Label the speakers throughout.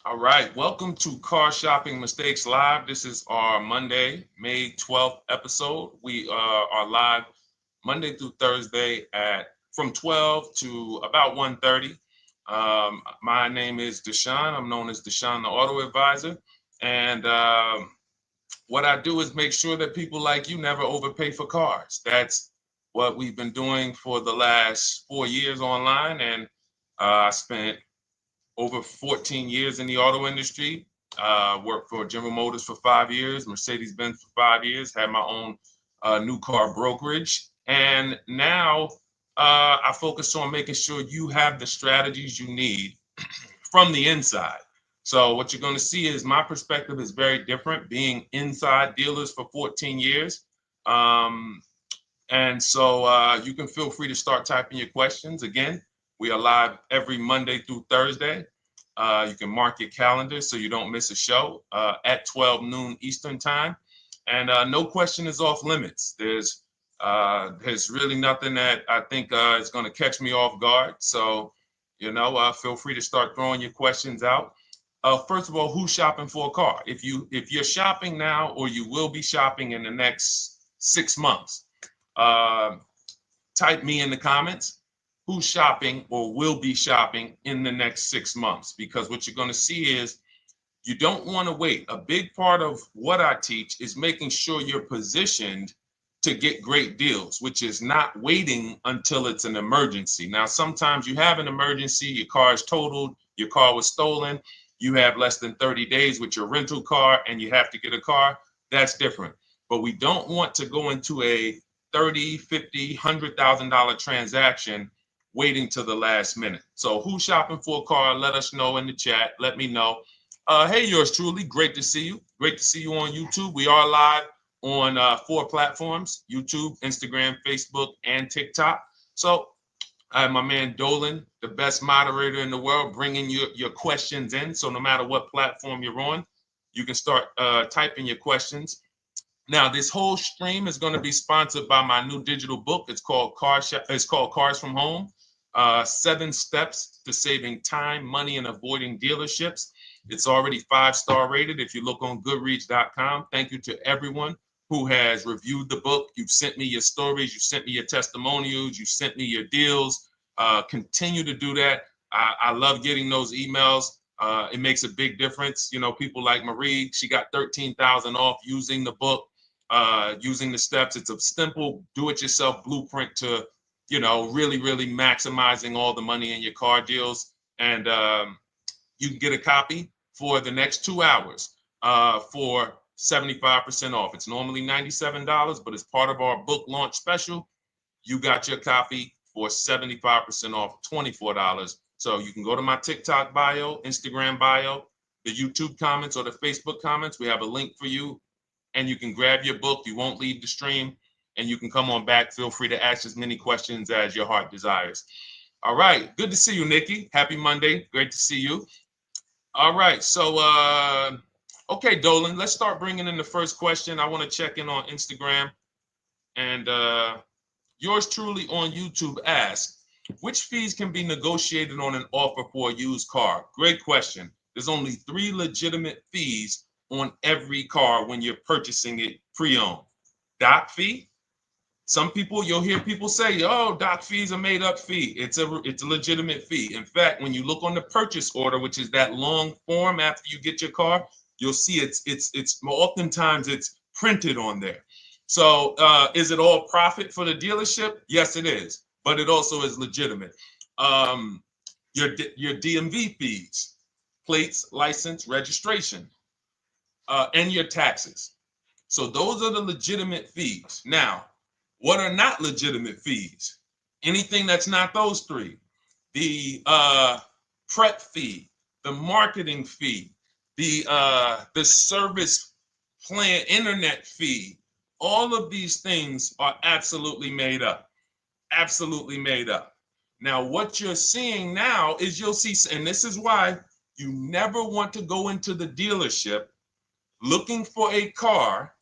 Speaker 1: All right, welcome to Car Shopping Mistakes Live. This is our Monday, May 12th episode. We are live Monday through Thursday at from 12 to about 1:30. My name is Deshone. I'm known as Deshone the Auto Advisor. And what I do is make sure that people like you never overpay for cars. That's what we've been doing for the last 4 years online. And I spent over 14 years in the auto industry. Worked for General Motors for 5 years, Mercedes-Benz for 5 years, had my own new car brokerage. And now I focus on making sure you have the strategies you need from the inside. So what you're going to see is my perspective is very different, being inside dealers for 14 years. Um, and so you can feel free to start typing your questions. Again, we are live every Monday through Thursday. You can mark your calendar so you don't miss a show at 12 noon Eastern time. And no question is off limits. There's really nothing that I think is going to catch me off guard. So, feel free to start throwing your questions out. First of all, who's shopping for a car? If you're shopping now or you will be shopping in the next 6 months, uh, type me in the comments who's shopping or will be shopping in the next 6 months, because what you're going to see is you don't want to wait. A big part of what I teach is making sure you're positioned to get great deals, which is not waiting until it's an emergency. Now, sometimes you have an emergency, your car is totaled, your car was stolen, you have less than 30 days with your rental car and you have to get a car. That's different. But we don't want to go into a 30, 50, $100,000 transaction waiting to the last minute. So who's shopping for a car? Let us know in the chat. Let me know. Hey, yours truly. Great to see you. Great to see you on YouTube. We are live on 4 platforms: YouTube, Instagram, Facebook, and TikTok. So I have my man Dolan, the best moderator in the world, bringing your questions in. So no matter what platform you're on, you can start typing your questions. Now, this whole stream is going to be sponsored by my new digital book. It's called Cars from Home: 7 Steps to Saving Time, Money, and Avoiding Dealerships. It's already 5-star rated. If you look on Goodreads.com, thank you to everyone who has reviewed the book. You've sent me your stories. You sent me your testimonials. You sent me your deals. Continue to do that. I love getting those emails. It makes a big difference. People like Marie, she got 13,000 off using the book, using the steps. It's a simple do-it-yourself blueprint to, really, really maximizing all the money in your car deals. And you can get a copy for the next 2 hours for 75% off. It's normally $97, but as part of our book launch special, you got your copy for 75% off, $24. So you can go to my TikTok bio, Instagram bio, the YouTube comments, or the Facebook comments. We have a link for you, and you can grab your book. You won't leave the stream, and you can come on back. Feel free to ask as many questions as your heart desires. All right. Good to see you, Nikki. Happy Monday. Great to see you. All right. So, okay, Dolan, let's start bringing in the first question. I want to check in on Instagram. And yours truly on YouTube asks, which fees can be negotiated on an offer for a used car? Great question. There's only 3 legitimate fees on every car when you're purchasing it pre-owned. Doc fee. Some people, you'll hear people say, "Oh, doc fees are made up fee." It's a legitimate fee. In fact, when you look on the purchase order, which is that long form after you get your car, you'll see it's oftentimes it's printed on there. So is it all profit for the dealership? Yes, it is, but it also is legitimate. Um, your DMV fees, plates, license, registration, and your taxes. So those are the legitimate fees. Now, what are not legitimate fees? Anything that's not those 3. The prep fee, the marketing fee, the service plan internet fee. All of these things are absolutely made up. Absolutely made up. Now, what you're seeing now is you'll see, and this is why you never want to go into the dealership looking for a car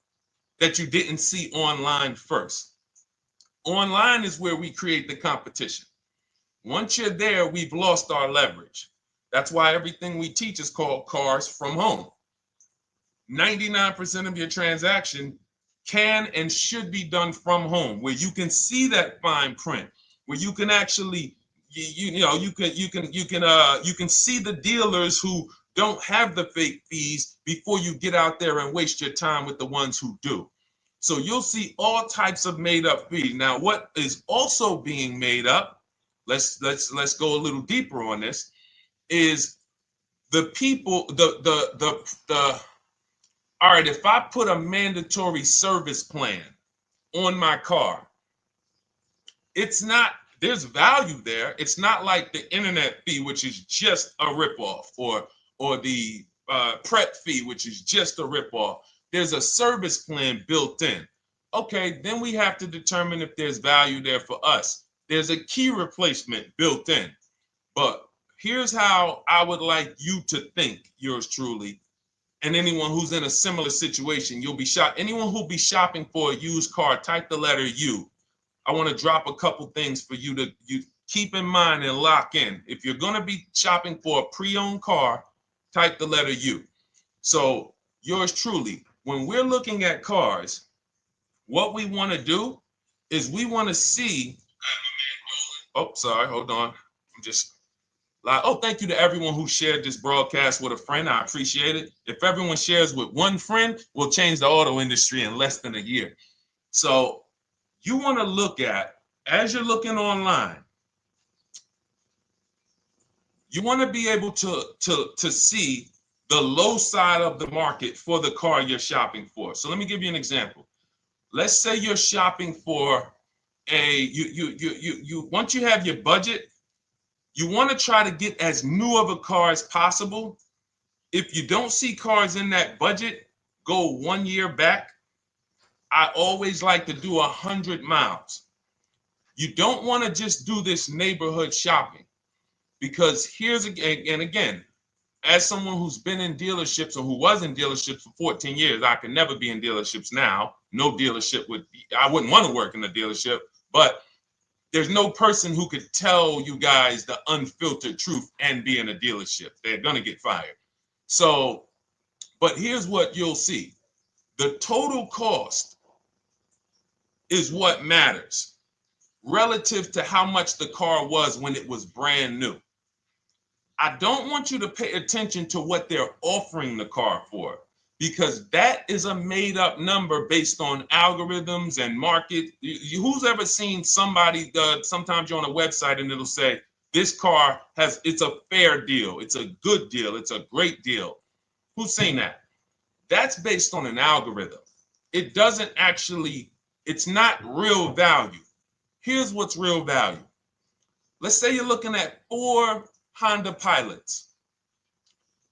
Speaker 1: that you didn't see online first. Online is where we create the competition. Once you're there, we've lost our leverage. That's why everything we teach is called Cars from Home. 99% of your transaction can and should be done from home, where you can see that fine print, where you can actually you can see the dealers who don't have the fake fees before you get out there and waste your time with the ones who do. So you'll see all types of made up fees. Now, what is also being made up, let's go a little deeper on this, is the people, the all right, if I put a mandatory service plan on my car, it's not, there's value there. It's not like the internet fee, which is just a ripoff, or the prep fee, which is just a ripoff. There's a service plan built in. Okay, then we have to determine if there's value there for us. There's a key replacement built in. But here's how I would like you to think, yours truly, and anyone who's in a similar situation. You'll be shocked. Anyone who'll be shopping for a used car, type the letter U. I want to drop a couple things for you to keep in mind and lock in. If you're going to be shopping for a pre-owned car, type the letter U. So yours truly, when we're looking at cars, what we want to do is we want to see, oh, sorry, hold on. I'm just, oh, thank you to everyone who shared this broadcast with a friend. I appreciate it. If everyone shares with one friend, we'll change the auto industry in less than a year. So you want to look at, as you're looking online, you want to be able to see the low side of the market for the car you're shopping for. So let me give you an example. Let's say you're shopping for once you have your budget, you want to try to get as new of a car as possible. If you don't see cars in that budget, go 1 year back. I always like to do 100 miles. You don't want to just do this neighborhood shopping, because here's again, as someone who's been in dealerships or who was in dealerships for 14 years, I can never be in dealerships now. No dealership I wouldn't want to work in a dealership, but there's no person who could tell you guys the unfiltered truth and be in a dealership. They're going to get fired. So, but here's what you'll see. The total cost is what matters relative to how much the car was when it was brand new. I don't want you to pay attention to what they're offering the car for, because that is a made up number based on algorithms and market. Who's ever seen somebody, sometimes you're on a website and it'll say, this car it's a fair deal, it's a good deal, it's a great deal. Who's seen that? That's based on an algorithm. It doesn't actually, it's not real value. Here's what's real value. Let's say you're looking at 4 Honda Pilots.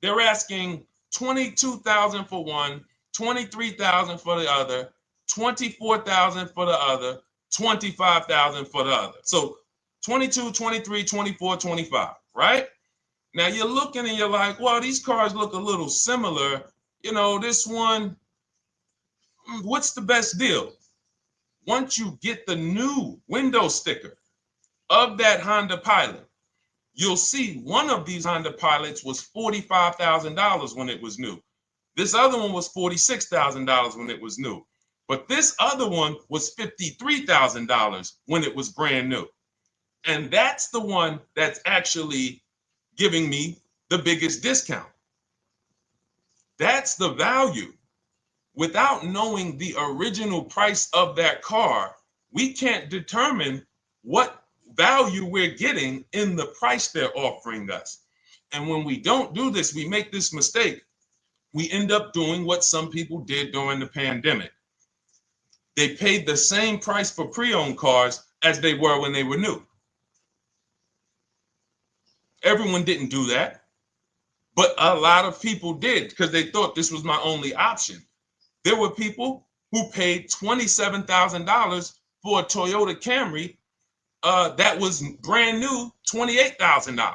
Speaker 1: They're asking $22,000 for one, $23,000 for the other, $24,000 for the other, $25,000 for the other. So 22, 23, 24, 25, right? Now you're looking and you're like, well, these cars look a little similar. You know, this one, what's the best deal? Once you get the new window sticker of that Honda Pilot, you'll see one of these Honda Pilots was $45,000 when it was new. This other one was $46,000 when it was new. But this other one was $53,000 when it was brand new. And that's the one that's actually giving me the biggest discount. That's the value. Without knowing the original price of that car, we can't determine what value we're getting in the price they're offering us. And when we don't do this, we make this mistake. We end up doing what some people did during the pandemic. They paid the same price for pre-owned cars as they were when they were new. Everyone didn't do that, but a lot of people did because they thought this was my only option. There were people who paid $27,000 for a Toyota Camry that was brand new, $28,000.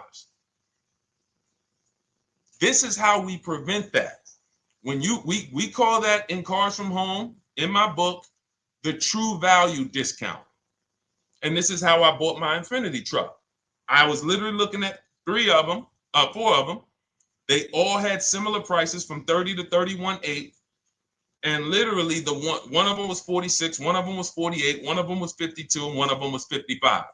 Speaker 1: This is how we prevent that. When we call that in Cars from Home, in my book, the true value discount. And this is how I bought my Infiniti truck. I was literally looking at 3 of them. 4 of them. They all had similar prices from 30 to 31.8. And literally the one of them was 46, one of them was 48, one of them was 52, and one of them was 55.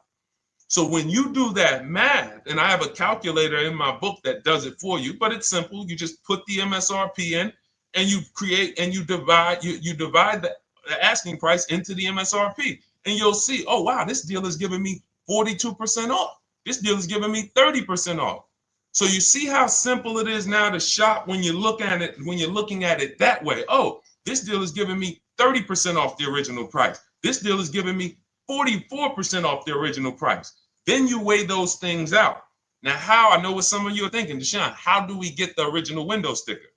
Speaker 1: So when you do that math, and I have a calculator in my book that does it for you, but it's simple. You just put the MSRP in and you create and you divide the asking price into the MSRP. And you'll see, oh wow, this deal is giving me 42% off. This deal is giving me 30% off. So you see how simple it is now to shop when you look at it, when you're looking at it that way. Oh, this deal is giving me 30% off the original price. This deal is giving me 44% off the original price. Then you weigh those things out. Now, how, I know what some of you are thinking, Deshone, how do we get the original window sticker?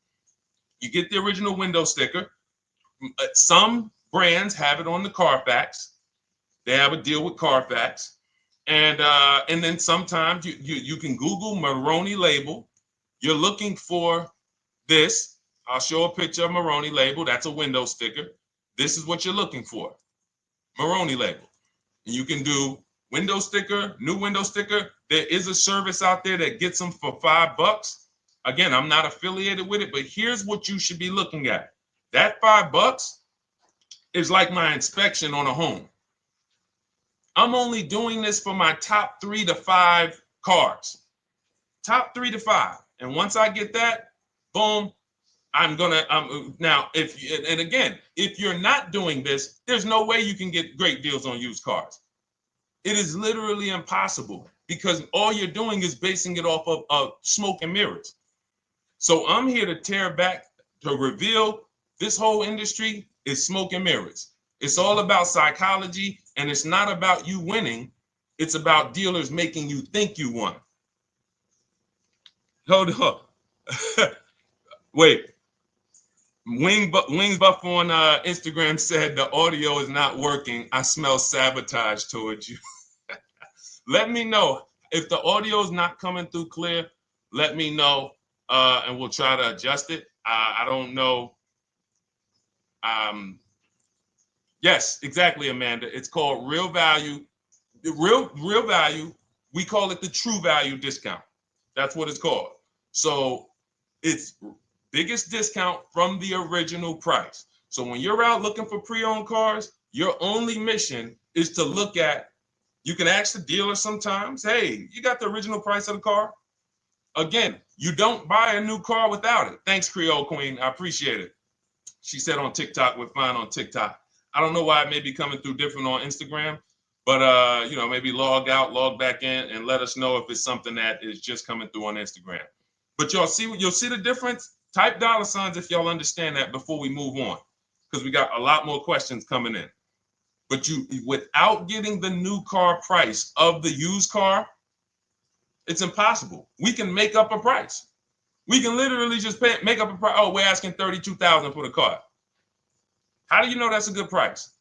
Speaker 1: You get the original window sticker. Some brands have it on the Carfax. They have a deal with Carfax. And then sometimes you can Google Maroney label. You're looking for this. I'll show a picture of Maroney label. That's a window sticker. This is what you're looking for. Maroney label. And you can do window sticker, new window sticker. There is a service out there that gets them for $5. Again, I'm not affiliated with it, but here's what you should be looking at. That $5 is like my inspection on a home. I'm only doing this for my top 3 to 5 cars. Top 3 to 5. And once I get that, boom, I'm gonna now if you're not doing this, there's no way you can get great deals on used cars. It is literally impossible because all you're doing is basing it off of smoke and mirrors. So I'm here to tear back, to reveal this whole industry is smoke and mirrors. It's all about psychology, and it's not about you winning. It's about dealers making you think you won. Hold up. Wait. Wings Buff on Instagram said the audio is not working. I smell sabotage towards you. Let me know if the audio is not coming through clear. Let me know, and we'll try to adjust it. I don't know. Yes, exactly, Amanda. It's called real value. Real value. We call it the true value discount. That's what it's called. So it's biggest discount from the original price. So when you're out looking for pre-owned cars, your only mission is to look at, you can ask the dealer sometimes, hey, you got the original price of the car? Again, you don't buy a new car without it. Thanks, Creole Queen. I appreciate it. She said on TikTok, we're fine on TikTok. I don't know why it may be coming through different on Instagram, but maybe log out, log back in, and let us know if it's something that is just coming through on Instagram. But you'll see the difference. Type $ if y'all understand that before we move on, because we got a lot more questions coming in. But without getting the new car price of the used car, it's impossible. We can make up a price. We can literally just make up a price. Oh, we're asking $32,000 for the car. How do you know that's a good price?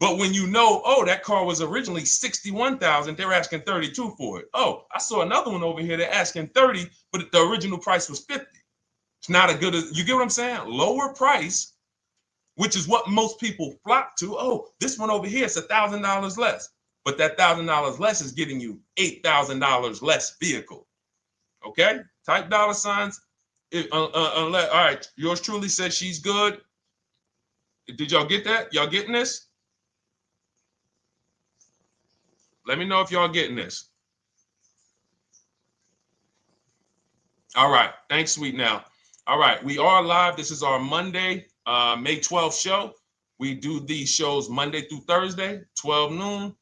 Speaker 1: But when you know, oh, that car was originally $61,000, they're asking $32,000 for it. Oh, I saw another one over here. They're asking $30,000, but the original price was $50,000. It's not a good, you get what I'm saying? Lower price, which is what most people flock to. Oh, this one over here is $1,000 less. But that $1,000 less is getting you $8,000 less vehicle. Okay? Type $. All right, yours truly said she's good. Did y'all get that? Y'all getting this? Let me know if y'all getting this. All right. Thanks, Sweet Now. All right. We are live. This is our Monday, May 12th show. We do these shows Monday through Thursday, 12 noon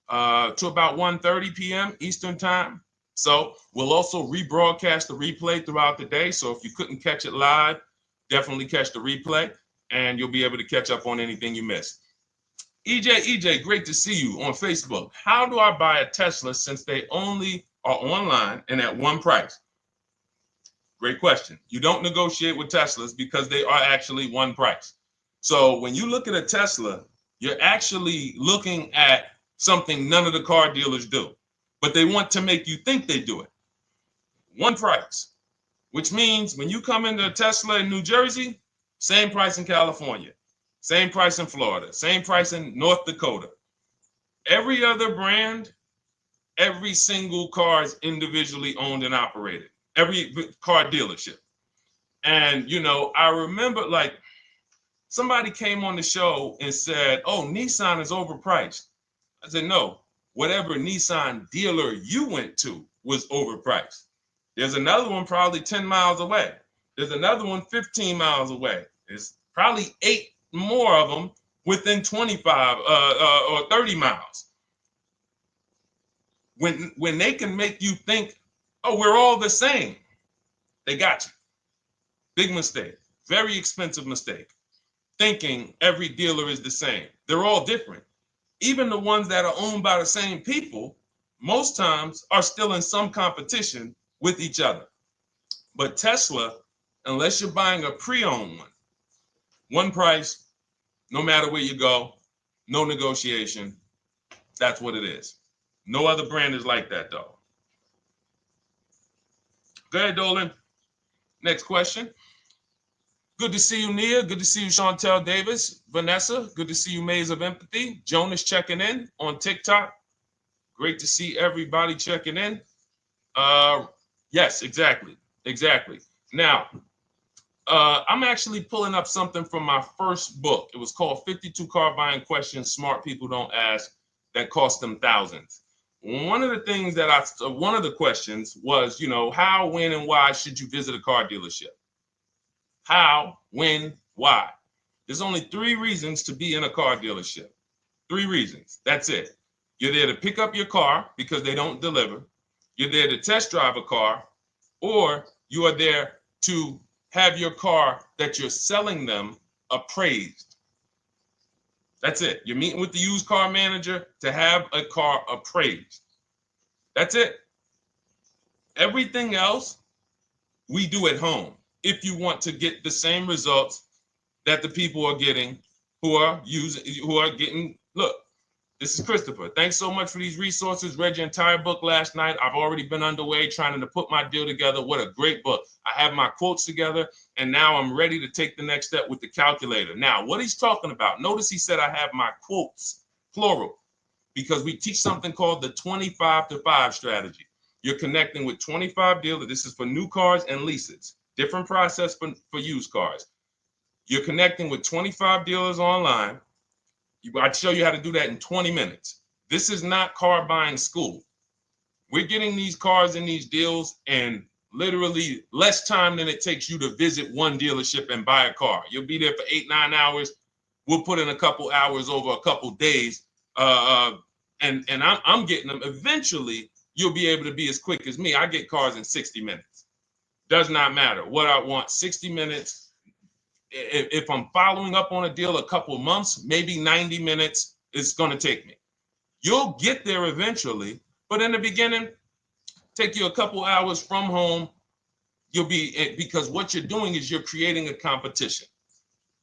Speaker 1: to about 1:30 p.m. Eastern time. So we'll also rebroadcast the replay throughout the day. So if you couldn't catch it live, definitely catch the replay, and you'll be able to catch up on anything you missed. EJ, great to see you on Facebook. How do I buy a Tesla since they only are online and at one price? Great question. You don't negotiate with Teslas because they are actually one price. So when you look at a Tesla, you're actually looking at something none of the car dealers do, but they want to make you think they do it. One price, which means when you come into a Tesla in New Jersey, same price in California, same price in Florida, same price in North Dakota. Every other brand Every single car is individually owned and operated. Every car dealership. And, you know, I remember like somebody came on the show and said, oh, Nissan is overpriced. I said, no, whatever Nissan dealer you went to was overpriced. There's another one probably 10 miles away. There's another one 15 miles away. There's probably 8 more of them within 25 or 30 miles. When they can make you think, oh, we're all the same, they got you. Big mistake. Very expensive mistake. Thinking every dealer is the same. They're all different. Even the ones that are owned by the same people, most times are still in some competition with each other. But Tesla, unless you're buying a pre-owned one price, no matter where you go, no negotiation. That's what it is. No other brand is like that, though. Go ahead, Dolan. Next question. Good to see you, Nia. Good to see you, Chantel Davis. Vanessa, good to see you, Maze of Empathy. Jonas checking in on TikTok. Great to see everybody checking in. Yes, exactly. Now, I'm actually pulling up something from my first book. It was called 52 Car Buying Questions Smart People Don't Ask that cost them thousands. One of the questions was, you know, how, when, and why should you visit a car dealership? How, when, why? There's only 3 reasons to be in a car dealership. 3 reasons. That's it. You're there to pick up your car because they don't deliver. You're there to test drive a car, or you are there to have your car that you're selling them appraised. That's it. You're meeting with the used car manager to have a car appraised. That's it. Everything else we do at home if you want to get the same results that the people are getting who are getting. Look, this is Christopher. Thanks so much for these resources. Read your entire book last night. I've already been underway trying to put my deal together. What a great book. I have my quotes together, and now I'm ready to take the next step with the calculator. Now, what he's talking about, notice he said I have my quotes, plural, because we teach something called the 25 to 5 strategy. You're connecting with 25 dealers. This is for new cars and leases. Different process for used cars. You're connecting with 25 dealers online. I'd show you how to do that in 20 minutes. This is not car buying school. We're getting these cars and these deals in literally less time than it takes you to visit one dealership and buy a car. You'll be there for 8-9 hours. We'll put in a couple hours over a couple days. And I'm getting them. Eventually, you'll be able to be as quick as me. I get cars in 60 minutes. Does not matter what I want. 60 minutes. If I'm following up on a deal a couple months, maybe 90 minutes is going to take me. You'll get there eventually, but in the beginning, take you a couple hours from home. Because what you're doing is you're creating a competition.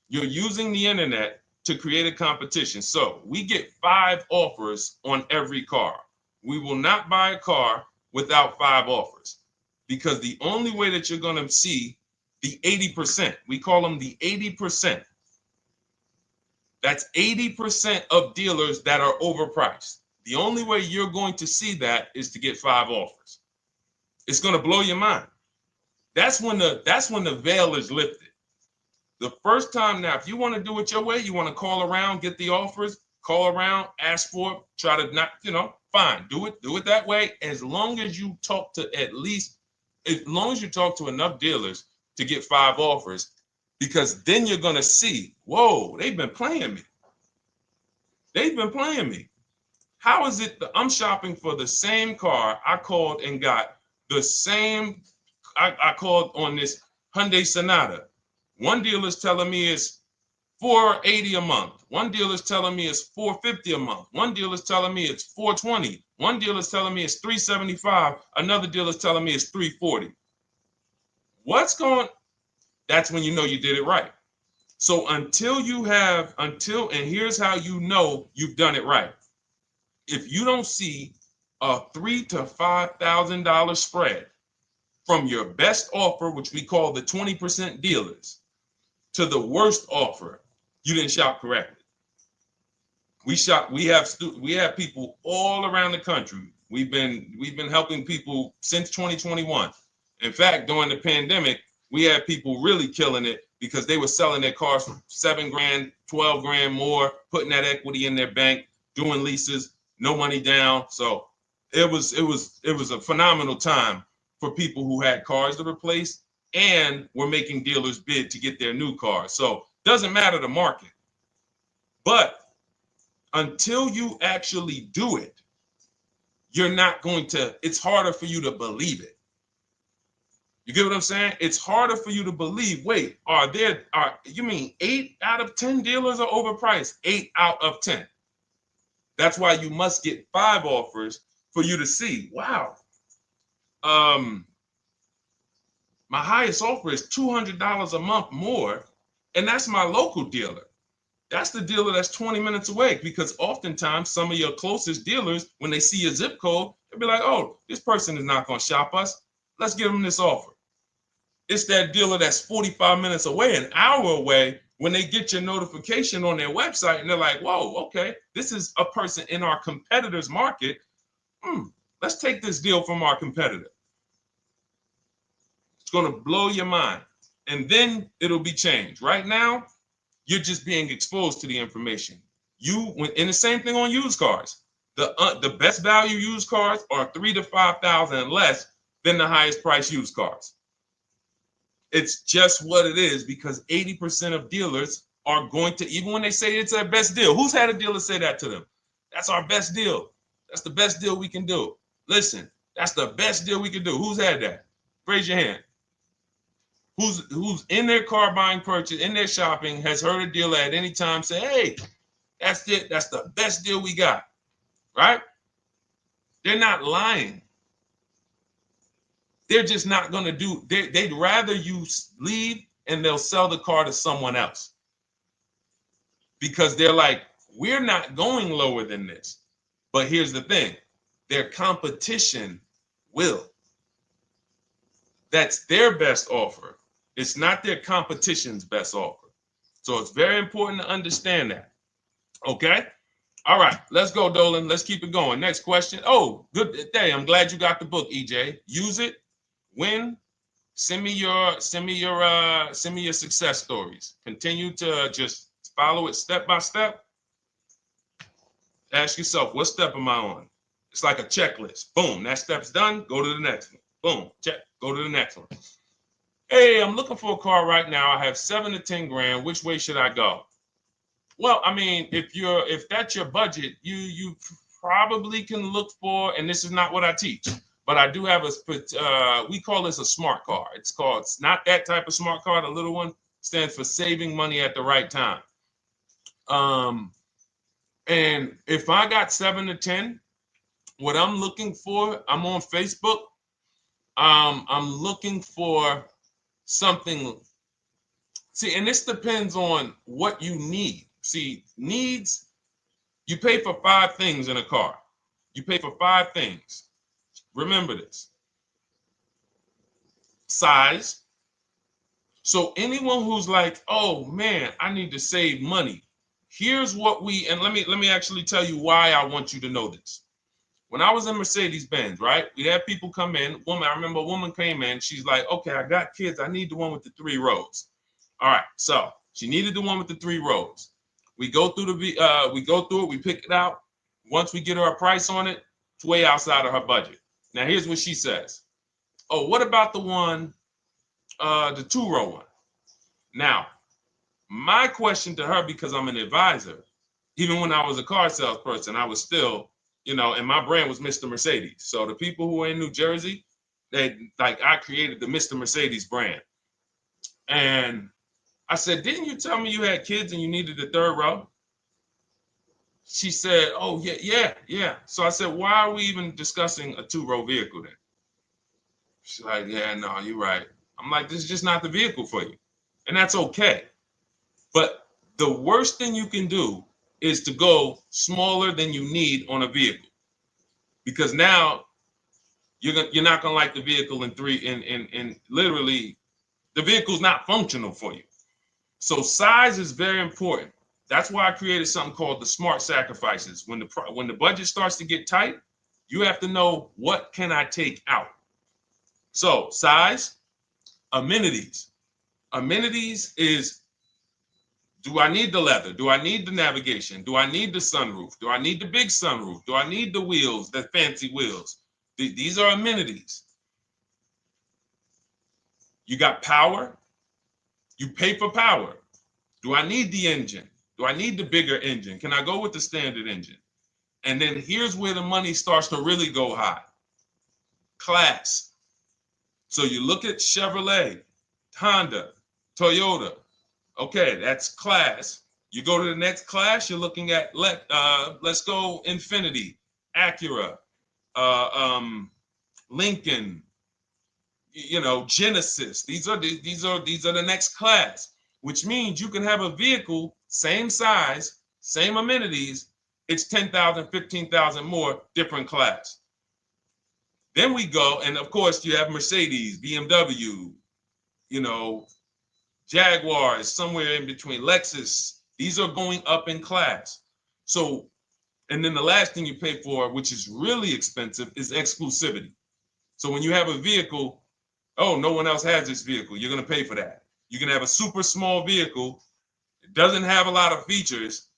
Speaker 1: You're using the internet to create a competition. So we get 5 offers on every car. We will not buy a car without 5 offers, because the only way that you're going to see the 80%, we call them the 80%. That's 80% of dealers that are overpriced. The only way you're going to see that is to get 5 offers. It's going to blow your mind. That's when the veil is lifted. The first time, now, if you want to do it your way, you want to call around, get the offers, call around, ask for it, try to not, fine, do it that way. As long as you talk to enough dealers to get 5 offers, because then you're going to see, whoa, they've been playing me. How is it that I'm shopping for the same car? I called and got the same. I called on this Hyundai Sonata. One dealer's telling me it's $480 a month. One dealer's telling me it's $450 a month. One dealer's telling me it's $420. One dealer's telling me it's $375. Another dealer's telling me it's $340. That's when you know you did it right. So and here's how you know you've done it right. If you don't see a $3,000 to $5,000 spread from your best offer, which we call the 20% dealers, to the worst offer, you didn't shop correctly. We have people all around the country. We've been helping people since 2021. In fact, during the pandemic, we had people really killing it because they were selling their cars for 7 grand, 12 grand more, putting that equity in their bank, doing leases, no money down. So it was a phenomenal time for people who had cars to replace and were making dealers bid to get their new cars. So doesn't matter the market. But until you actually do it, you're not going to, it's harder for you to believe it. You get what I'm saying? It's harder for you to believe, wait, you mean 8 out of 10 dealers are overpriced? 8 out of 10. That's why you must get 5 offers for you to see, wow. My highest offer is $200 a month more, and that's my local dealer. That's the dealer that's 20 minutes away, because oftentimes some of your closest dealers, when they see your zip code, they'll be like, oh, this person is not going to shop us. Let's give them this offer. It's that dealer that's 45 minutes away, an hour away, when they get your notification on their website and they're like, whoa, okay, this is a person in our competitor's market. Let's take this deal from our competitor. It's going to blow your mind. And then it'll be changed. Right now, you're just being exposed to the information. And the same thing on used cars. The best value used cars are $3,000 to $5,000 less than the highest price used cars. It's just what it is, because 80% of dealers are going to, even when they say it's their best deal. Who's had a dealer say that to them? That's our best deal. That's the best deal we can do. Listen, that's the best deal we can do. Who's had that? Raise your hand. Who's in their car buying purchase, in their shopping, has heard a dealer at any time say, hey, that's it. That's the best deal we got, right? They're not lying. They're just not going to do, they'd rather you leave and they'll sell the car to someone else, because they're like, we're not going lower than this. But here's the thing, their competition will. That's their best offer. It's not their competition's best offer. So it's very important to understand that. Okay? All right, let's go, Dolan. Let's keep it going. Next question. Oh, good day. I'm glad you got the book, EJ. Use it. Win. Send me your success stories. Continue to just follow it step by step. Ask yourself, what step am I on? It's like a checklist. Boom, that step's done. Go to the next one. Boom, check. Go to the next one. Hey, I'm looking for a car right now. I have 7 to 10 grand. Which way should I go? Well, I mean, if that's your budget, you probably can look for, and this is not what I teach, but I do have we call this a smart car. It's not that type of smart car. The little one stands for saving money at the right time. And if I got 7 to 10, what I'm looking for, I'm on Facebook. I'm looking for something. See, and this depends on what you need. See, needs, you pay for 5 things in a car. You pay for 5 things. Remember this. Size. So anyone who's like, oh man, I need to save money. Here's what and let me actually tell you why I want you to know this. When I was in Mercedes-Benz, right? We had people come in. I remember a woman came in. She's like, okay, I got kids. I need the one with the 3 rows. All right. So she needed the one with the 3 rows. We go through it. We pick it out. Once we get her a price on it, it's way outside of her budget. Now, here's what she says. Oh, what about the one, the 2-row one? Now, my question to her, because I'm an advisor, even when I was a car salesperson, I was still, and my brand was Mr. Mercedes. So the people who are in New Jersey, I created the Mr. Mercedes brand. And I said, didn't you tell me you had kids and you needed the 3rd row? She said, oh, yeah. So I said, why are we even discussing a 2-row vehicle then? She's like, yeah, no, you're right. I'm like, this is just not the vehicle for you. And that's okay. But the worst thing you can do is to go smaller than you need on a vehicle, because now you're not gonna like the vehicle in literally the vehicle's not functional for you. So size is very important. That's why I created something called the smart sacrifices. When the budget starts to get tight, You have to know, what can I take out? So size, amenities. Amenities is, do I need the leather? Do I need the navigation? Do I need the sunroof? Do I need the big sunroof? Do I need the wheels, the fancy wheels? These are amenities. You got power. You pay for power. Do I need the engine? Do I need the bigger engine? Can I go with the standard engine? And then here's where the money starts to really go high. Class. So you look at Chevrolet, Honda, Toyota. Okay, that's class. You go to the next class, you're looking at, let's go Infiniti, Acura, Lincoln, Genesis. These are the next class, which means you can have a vehicle, same size, same amenities. It's 10,000, 15,000 more, different class. Then we go, and of course you have Mercedes, BMW, Jaguars, somewhere in between, Lexus. These are going up in class. So, and then the last thing you pay for, which is really expensive, is exclusivity. So when you have a vehicle, oh, no one else has this vehicle, you're going to pay for that. You can have a super small vehicle, it doesn't have a lot of features,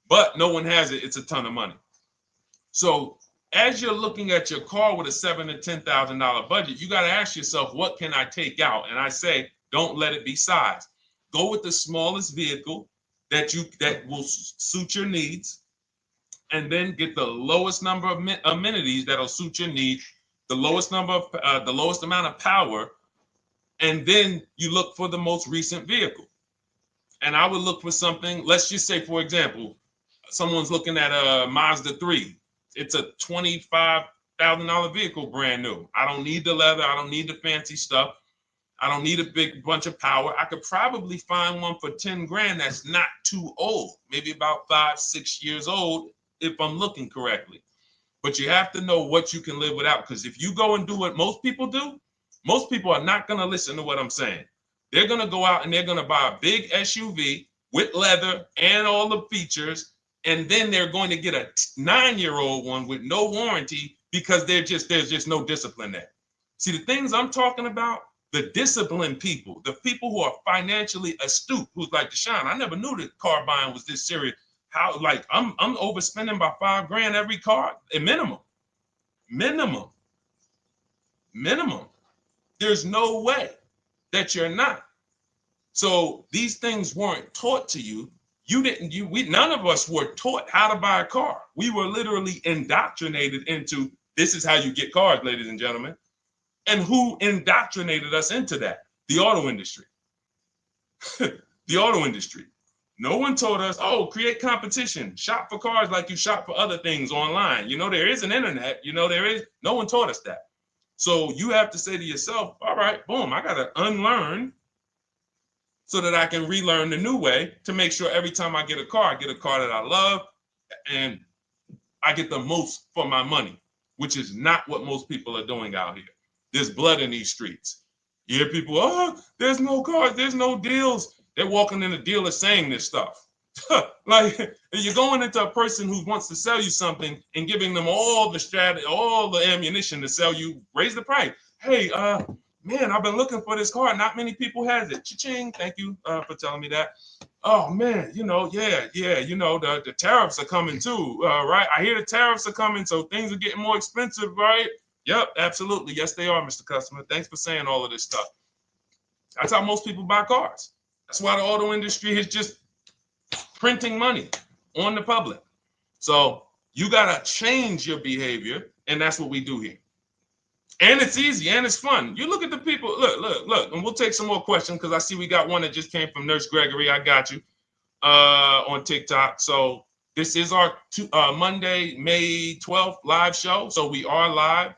Speaker 1: but no one has it, it's a ton of money. So as you're looking at your car with a $7,000 to $10,000 budget, you got to ask yourself, what can I take out? And I say, don't let it be size. Go with the smallest vehicle that will suit your needs, and then get the lowest number of amenities that'll suit your needs, the lowest amount of power, and then you look for the most recent vehicle. And I would look for something, let's just say, for example, someone's looking at a Mazda 3. It's a $25,000 vehicle, brand new. I don't need the leather. I don't need the fancy stuff. I don't need a big bunch of power. I could probably find one for 10 grand that's not too old, maybe about 5-6 years old, if I'm looking correctly. But you have to know what you can live without, because if you go and do what most people do, most people are not going to listen to what I'm saying. They're going to go out and they're going to buy a big SUV with leather and all the features, and then they're going to get a 9-year-old one with no warranty because there's just no discipline there. See, the things I'm talking about, the disciplined people, the people who are financially astute, who's like, Deshone, I never knew that car buying was this serious. How, like, I'm overspending by $5 grand every car, a minimum. There's no way that you're not. So these things weren't taught to you. None of us were taught how to buy a car. We were literally indoctrinated into, this is how you get cars, ladies and gentlemen. And who indoctrinated us into that? The auto industry. The auto industry. No one told us, oh, create competition, shop for cars like you shop for other things online. There is an internet, no one taught us that. So you have to say to yourself, all right, boom, I got to unlearn so that I can relearn the new way to make sure every time I get a car that I love and I get the most for my money, which is not what most people are doing out here. There's blood in these streets. You hear people, oh, there's no cars, there's no deals. They're walking in the dealer saying this stuff. Like, you're going into a person who wants to sell you something and giving them all the strategy, all the ammunition to sell you, raise the price. Hey, man, I've been looking for this car. Not many people has it. Cha-ching. Thank you for telling me that. Oh man, the tariffs are coming too, right? I hear the tariffs are coming, so things are getting more expensive, right? Yep, absolutely. Yes, they are, Mr. Customer. Thanks for saying all of this stuff. That's how most people buy cars. That's why the auto industry is just printing money on the public. So you got to change your behavior, and that's what we do here. And it's easy and it's fun. You look at the people, look, and we'll take some more questions because I see we got one that just came from Nurse Gregory. I got you on TikTok. So this is our Monday, May 12th live show. So we are live.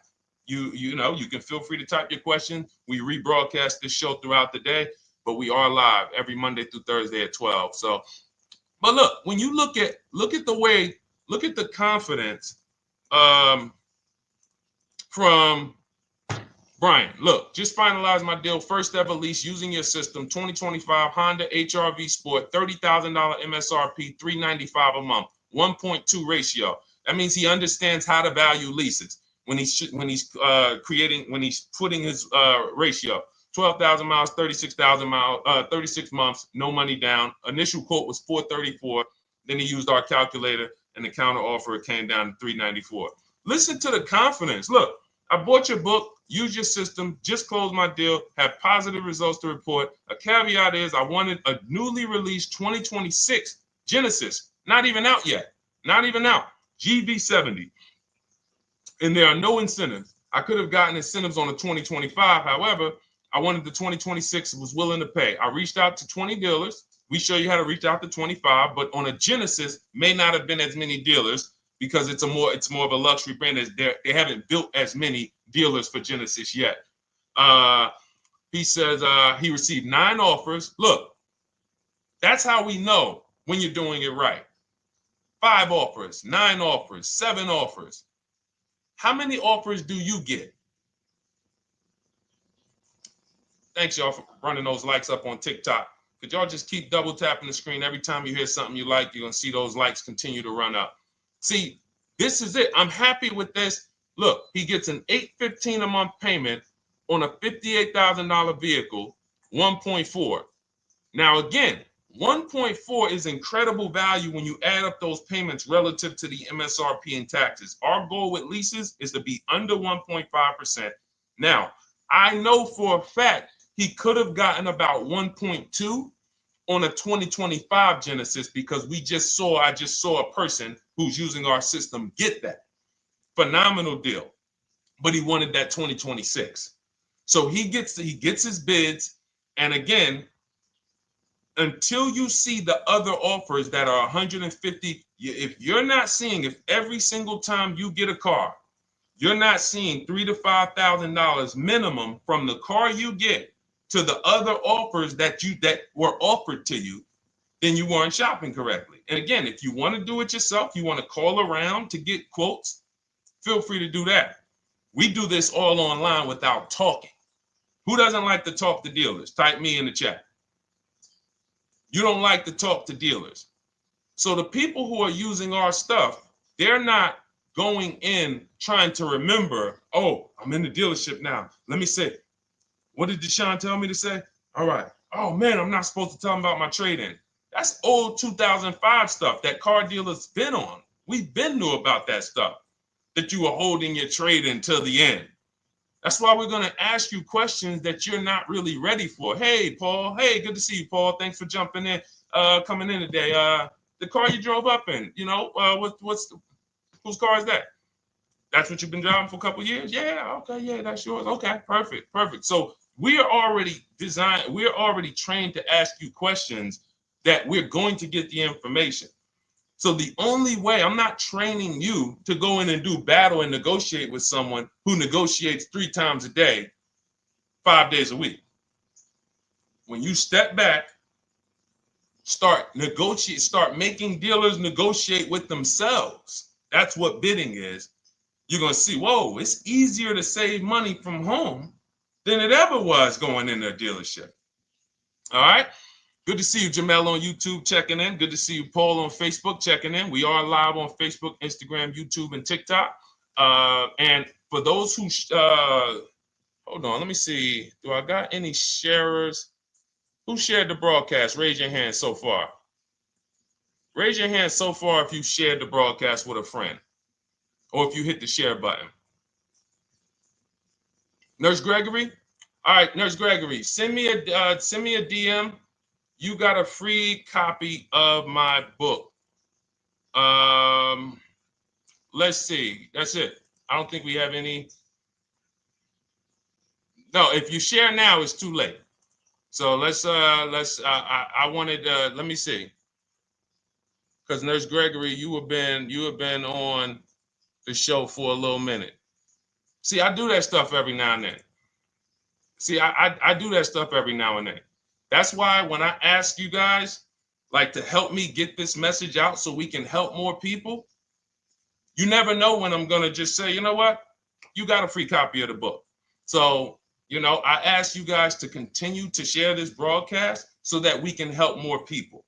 Speaker 1: You can feel free to type your question. We rebroadcast this show throughout the day, but we are live every Monday through Thursday at 12. So, but look, when you look at the confidence from Brian, look, just finalized my deal. First ever lease using your system, 2025 Honda HR-V Sport, $30,000 MSRP, $395 a month, 1.2 ratio. That means he understands how to value leases when he's putting his ratio. 12,000 miles, 36,000 miles, 36 months, no money down. Initial quote was 434. Then he used our calculator, and the counter offer came down to 394. Listen to the confidence. Look, I bought your book, use your system, just closed my deal, have positive results to report. A caveat is I wanted a newly released 2026 Genesis, not even out yet, not even out, GV70. And there are no incentives. I could have gotten incentives on the 2025. However, I wanted the 2026, was willing to pay. I reached out to 20 dealers. We show you how to reach out to 25, but on a Genesis, may not have been as many dealers because it's more of a luxury brand. As they haven't built as many dealers for Genesis yet. He says he received 9 offers. Look, that's how we know when you're doing it right. 5 offers, 9 offers, 7 offers. How many offers do you get? Thanks, y'all, for running those likes up on TikTok. Could y'all just keep double tapping the screen every time you hear something you like? You're going to see those likes continue to run up. See, this is it. I'm happy with this. Look, he gets an $815 a month payment on a $58,000 vehicle, 1.4. Now, again, 1.4 is incredible value when you add up those payments relative to the MSRP and taxes. Our goal with leases is to be under 1.5%. Now, I know for a fact he could have gotten about 1.2 on a 2025 Genesis because I just saw a person who's using our system get that. Phenomenal deal. But he wanted that 2026. So he gets his bids. And again, until you see the other offers that are 150, if every single time you get a car, you're not seeing $3,000 to $5,000 minimum from the car you get to the other offers that were offered to you, then you weren't shopping correctly. And again, if you want to do it yourself, you want to call around to get quotes, feel free to do that. We do this all online without talking. Who doesn't like to talk to dealers? Type me in the chat. You don't like to talk to dealers. So the people who are using our stuff, they're not going in trying to remember, oh, I'm in the dealership now. Let me say, what did Deshone tell me to say? All right. Oh, man, I'm not supposed to tell them about my trade-in. That's old 2005 stuff that car dealers been on. We've been knew about that stuff, that you were holding your trade-in till the end. That's why we're going to ask you questions that you're not really ready for. Hey, Paul. Hey, good to see you, Paul. Thanks for jumping in, coming in today. The car you drove up in, whose car is that? That's what you've been driving for a couple of years? Yeah, okay, yeah, that's yours. Okay, perfect. So we are already trained to ask you questions that we're going to get the information. So the only way, I'm not training you to go in and do battle and negotiate with someone who negotiates 3 times a day, 5 days a week. When you step back, start making dealers negotiate with themselves. That's what bidding is. You're going to see, whoa, it's easier to save money from home than it ever was going in a dealership. All right. Good to see you, Jamel, on YouTube checking in. Good to see you, Paul, on Facebook checking in. We are live on Facebook, Instagram, YouTube, and TikTok. And for those who, hold on, let me see. Do I got any sharers? Who shared the broadcast? Raise your hand so far. Raise your hand so far if you shared the broadcast with a friend or if you hit the share button. Nurse Gregory? All right, Nurse Gregory, send me a DM. You got a free copy of my book. Let's see. That's it. I don't think we have any. No, if you share now, it's too late. So I wanted let me see. Because Nurse Gregory, you have been on the show for a little minute. See, I do that stuff every now and then. I do that stuff every now and then. That's why when I ask you guys, like, to help me get this message out so we can help more people, you never know when I'm going to just say, you know what? You got a free copy of the book. So, I ask you guys to continue to share this broadcast so that we can help more people.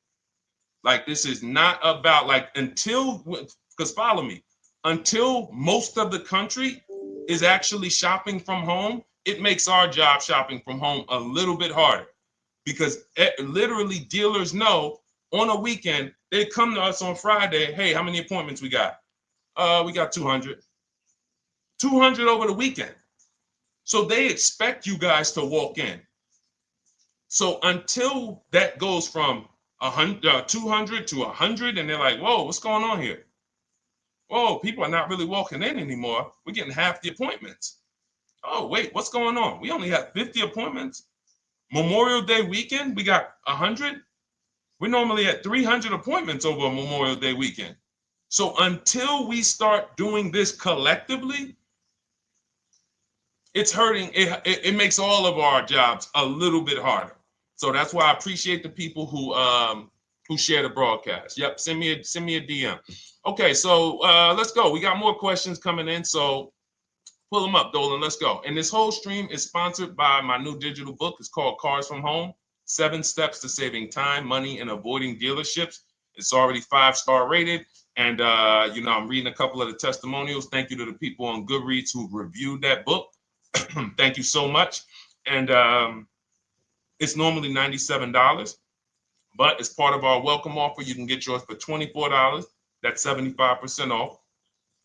Speaker 1: Like, this is not about, because follow me. until most of the country is actually shopping from home, it makes our job shopping from home a little bit harder, because literally dealers know on a weekend, they come to us on Friday, hey, how many appointments we got? We got 200. 200 over the weekend. So they expect you guys to walk in. So until that goes from 200 to 100, and they're like, whoa, what's going on here? Whoa, people are not really walking in anymore. We're getting half the appointments. Oh, wait, what's going on? We only have 50 appointments. Memorial Day weekend, we got 100. We're normally at 300 appointments over a Memorial Day weekend. So until we start doing this collectively, it's hurting. It makes all of our jobs a little bit harder. So that's why I appreciate the people who share the broadcast. Yep, send me a DM. Okay, so let's go. We got more questions coming in, so pull them up, Dolan. Let's go. And this whole stream is sponsored by my new digital book. It's called Cars from Home: 7 Steps to Saving Time, Money, and Avoiding Dealerships. It's already 5-star rated. And, I'm reading a couple of the testimonials. Thank you to the people on Goodreads who reviewed that book. Thank you so much. And it's normally $97, but as part of our welcome offer, you can get yours for $24. That's 75% off.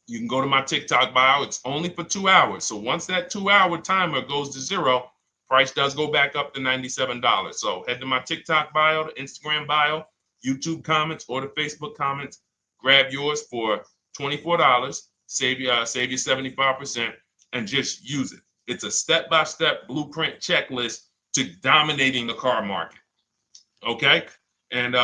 Speaker 1: You can go to my TikTok bio. It's only for 2 hours. So once that 2-hour timer goes to zero, price does go back up to $97. So head to my TikTok bio, the Instagram bio, YouTube comments, or the Facebook comments. Grab yours for $24. Save you 75%, and just use it. It's a step-by-step blueprint checklist to dominating the car market. Okay? And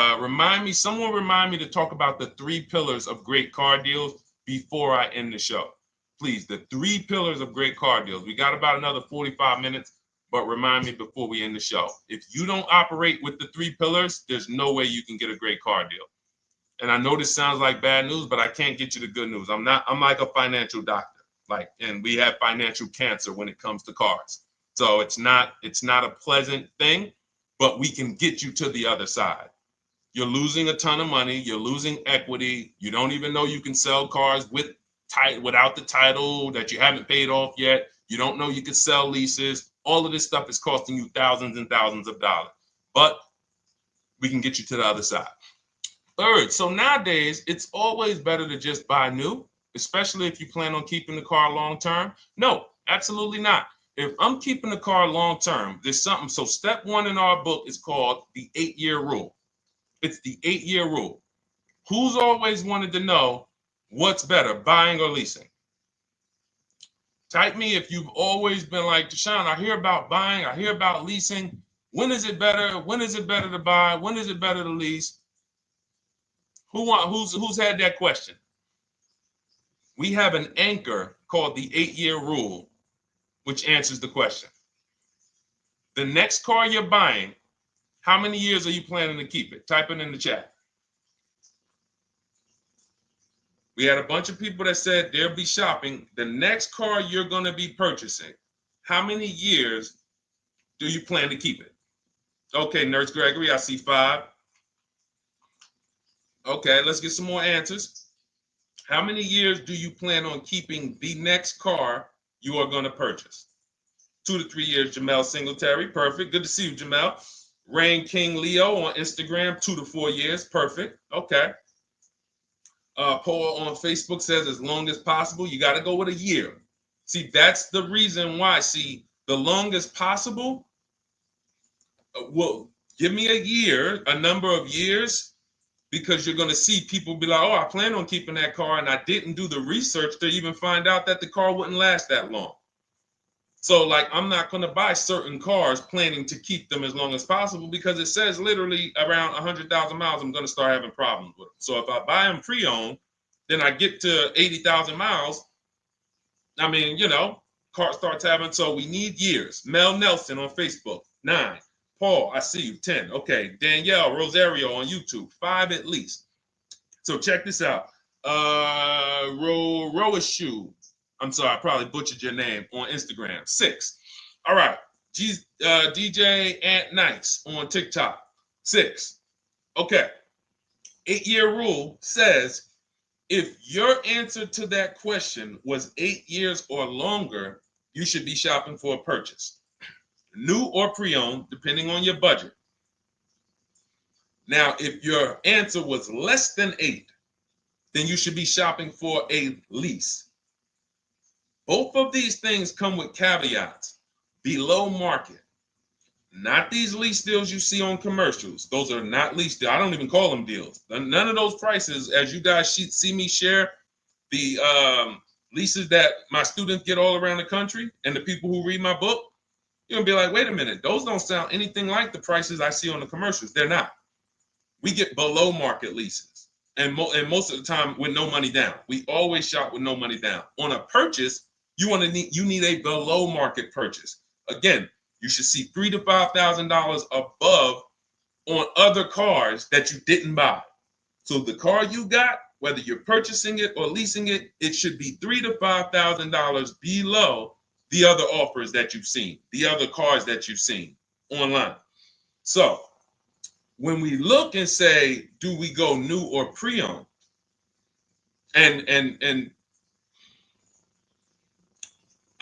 Speaker 1: someone remind me to talk about the 3 pillars of great car deals before I end the show. Please, the 3 pillars of great car deals. We got about another 45 minutes, but remind me before we end the show. If you don't operate with the 3 pillars, there's no way you can get a great car deal. And I know this sounds like bad news, but I can't get you the good news. I'm like a financial doctor. And we have financial cancer when it comes to cars. So it's not a pleasant thing, but we can get you to the other side. You're losing a ton of money. You're losing equity. You don't even know you can sell cars without the title that you haven't paid off yet. You don't know you can sell leases. All of this stuff is costing you thousands and thousands of dollars, but we can get you to the other side. Third, so nowadays, it's always better to just buy new, especially if you plan on keeping the car long term. No, absolutely not. If I'm keeping the car long term, there's something. So step 1 in our book is called the 8-year rule. It's the 8-year rule. Who's always wanted to know what's better, buying or leasing? Type me if you've always been like, Deshone, I hear about buying, I hear about leasing. When is it better? When is it better to buy? When is it better to lease? Who's had that question? We have an anchor called the 8-year rule, which answers the question. The next car you're buying, how many years are you planning to keep it? Type it in the chat. We had a bunch of people that said they'll be shopping. The next car you're going to be purchasing, how many years do you plan to keep it? Okay, Nurse Gregory, I see 5. Okay, let's get some more answers. How many years do you plan on keeping the next car you are going to purchase? 2 to 3 years, Jamel Singletary. Perfect. Good to see you, Jamel. Rain King Leo on Instagram, 2 to 4 years. Perfect. Okay. Paul on Facebook says as long as possible. You got to go with a year. See, that's the reason why. See, the longest possible, well, give me a year, a number of years, because you're going to see people be like, oh, I plan on keeping that car, and I didn't do the research to even find out that the car wouldn't last that long. So, I'm not going to buy certain cars planning to keep them as long as possible, because it says literally around 100,000 miles, I'm going to start having problems with them. So if I buy them pre-owned, then I get to 80,000 miles. I mean, car starts having, so we need years. Mel Nelson on Facebook, 9. Paul, I see you, 10. Okay, Danielle Rosario on YouTube, 5 at least. So check this out. Roashu, I'm sorry, I probably butchered your name, on Instagram, 6. All right, DJ Ant Nice on TikTok, 6. Okay, 8-year rule says If your answer to that question was 8 years or longer, you should be shopping for a purchase, new or pre-owned, depending on your budget. Now, if your answer was less than 8, then you should be shopping for a lease. Both of these things come with caveats. Below market. Not these lease deals you see on commercials. Those are not lease deals. I don't even call them deals. None of those prices, as you guys see me share the leases that my students get all around the country and the people who read my book, you're going to be like, wait a minute. Those don't sound anything like the prices I see on the commercials. They're not. We get below market leases. And most of the time with no money down. We always shop with no money down. On a purchase, you need a below market purchase. Again, you should see $3,000 to $5,000 above on other cars that you didn't buy. So the car you got, whether you're purchasing it or leasing it, it should be $3,000 to $5,000 below the other offers that you've seen, the other cars that you've seen online. So when we look and say, do we go new or pre-owned? And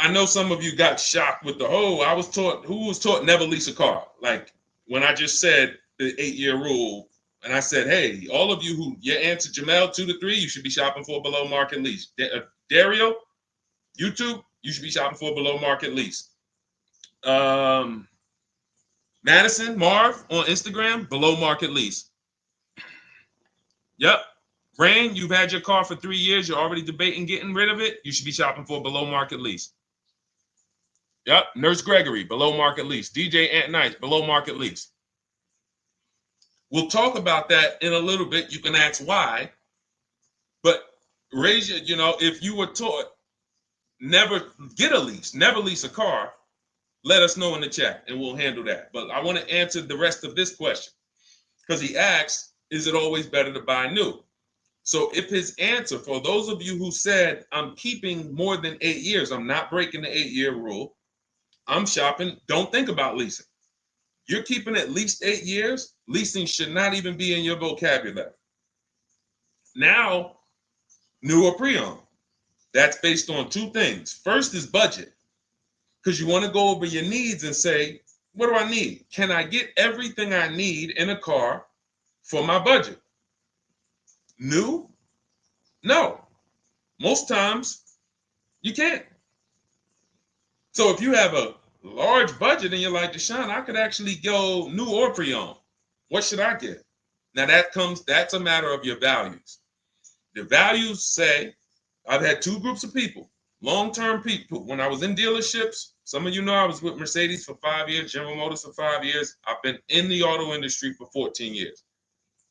Speaker 1: I know some of you got shocked with who was taught never lease a car. Like when I just said the 8-year rule, and I said, hey, all of you who your answer Jamel 2 to 3, you should be shopping for a below market lease. Dario, YouTube, you should be shopping for a below market lease. Madison, Marv on Instagram, below market lease. Yep. Rain, you've had your car for 3 years. You're already debating getting rid of it. You should be shopping for a below market lease. Yep. Nurse Gregory, below market lease. DJ Ant Nice, below market lease. We'll talk about that in a little bit. You can ask why. But raise your, if you were taught never get a lease, never lease a car, let us know in the chat and we'll handle that. But I want to answer the rest of this question because he asks, is it always better to buy new? So if his answer, for those of you who said, I'm keeping more than 8 years, I'm not breaking the 8-year rule, I'm shopping, don't think about leasing. You're keeping at least 8 years, leasing should not even be in your vocabulary. Now, new or pre-owned. That's based on 2 things. First is budget, because you want to go over your needs and say, what do I need? Can I get everything I need in a car for my budget? New? No. Most times, you can't. So if you have a large budget and you're like, Deshone, I could actually go new or pre-owned. What should I get? Now that's a matter of your values. The values say, I've had 2 groups of people, long-term people. When I was in dealerships, some of you know I was with Mercedes for 5 years, General Motors for 5 years. I've been in the auto industry for 14 years.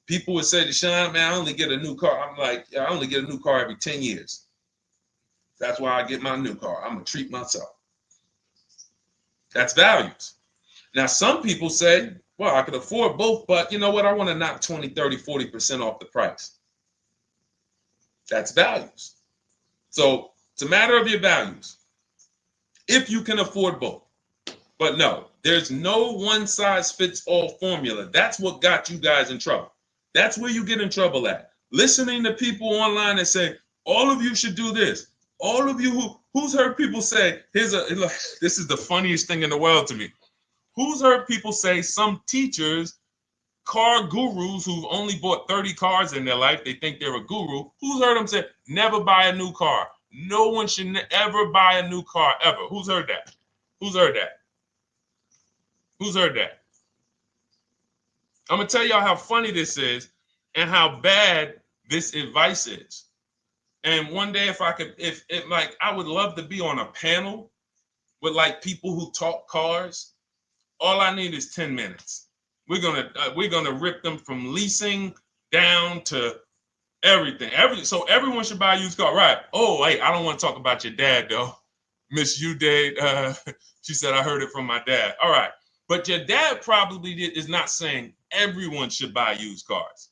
Speaker 1: People would say, Deshone, man, I only get a new car. I'm like, yeah, I only get a new car every 10 years. That's why I get my new car. I'm going to treat myself. That's values. Now, some people say, well, I could afford both, but you know what? I want to knock 20, 30, 40% off the price. That's values. So it's a matter of your values. If you can afford both. But no, there's no one-size-fits-all formula. That's what got you guys in trouble. That's where you get in trouble at. Listening to people online and say, all of you should do this. All of you who's heard people say, this is the funniest thing in the world to me. Who's heard people say, some teachers, car gurus who've only bought 30 cars in their life, they think they're a guru. Who's heard them say, never buy a new car? No one should ever buy a new car, ever. Who's heard that? Who's heard that? Who's heard that? I'm going to tell y'all how funny this is and how bad this advice is. And one day, if I would love to be on a panel with like people who talk cars. All I need is 10 minutes. We're gonna rip them from leasing down to everything. So everyone should buy a used car, right? Oh, wait, I don't want to talk about your dad though, Miss Uday. She said I heard it from my dad. All right, but your dad probably is not saying everyone should buy used cars.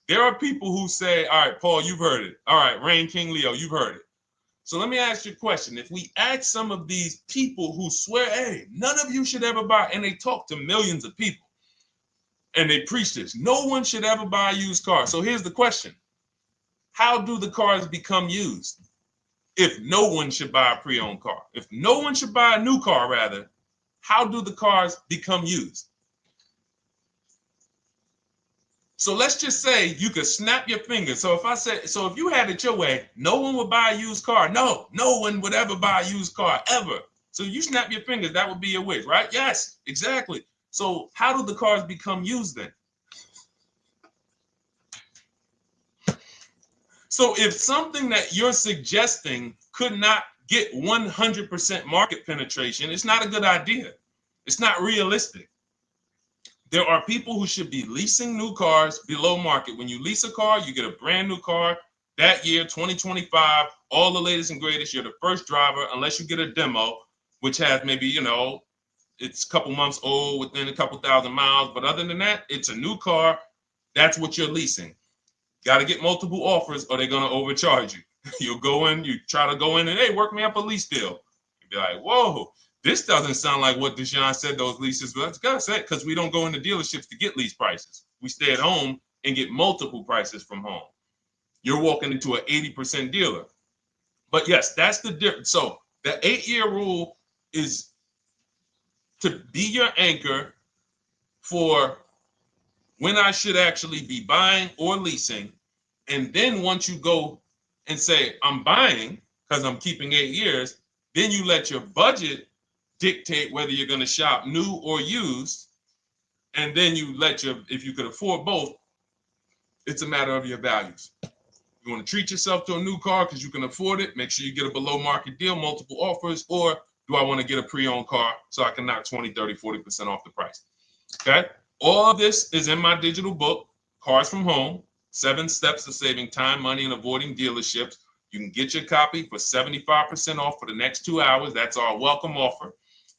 Speaker 1: There are people who say, all right, Paul, you've heard it. All right, Rain King Leo, you've heard it. So let me ask you a question. If we ask some of these people who swear, hey, none of you should ever buy, and they talk to millions of people, and they preach this, no one should ever buy a used car. So here's the question. how do the cars become used? If no one should buy a pre-owned car, if no one should buy a new car, rather, how do the cars become used? So let's just say you could snap your fingers. So if you had it your way, no one would buy a used car. No one would ever buy a used car, ever. So you snap your fingers, that would be your wish, right? Yes, exactly. So how do the cars become used then? So if something that you're suggesting could not get 100% market penetration, it's not a good idea. It's not realistic. There are people who should be leasing new cars below market. When you lease a car, you get a brand new car that year, 2025, all the latest and greatest. You're the first driver, unless you get a demo, which has maybe, it's a couple months old, within a couple thousand miles. But other than that, it's a new car. That's what you're leasing. Got to get multiple offers or they're going to overcharge you. You'll go in, you try to go in and, hey, work me up a lease deal. You'll be like, whoa, this doesn't sound like what Deshone said those leases were. That's gotta say, because we don't go into dealerships to get lease prices. We stay at home and get multiple prices from home. You're walking into an 80% dealer. But yes, that's the difference. So the 8-year rule is to be your anchor for when I should actually be buying or leasing. And then once you go and say, I'm buying because I'm keeping 8 years, then you let your budget dictate whether you're going to shop new or used. And then you if you could afford both, it's a matter of your values. You want to treat yourself to a new car because you can afford it, make sure you get a below market deal, multiple offers, or do I want to get a pre-owned car so I can knock 20, 30, 40% off the price? Okay. All of this is in my digital book, Cars from Home, 7 Steps to Saving Time, Money, and Avoiding Dealerships. You can get your copy for 75% off for the next 2 hours. That's our welcome offer.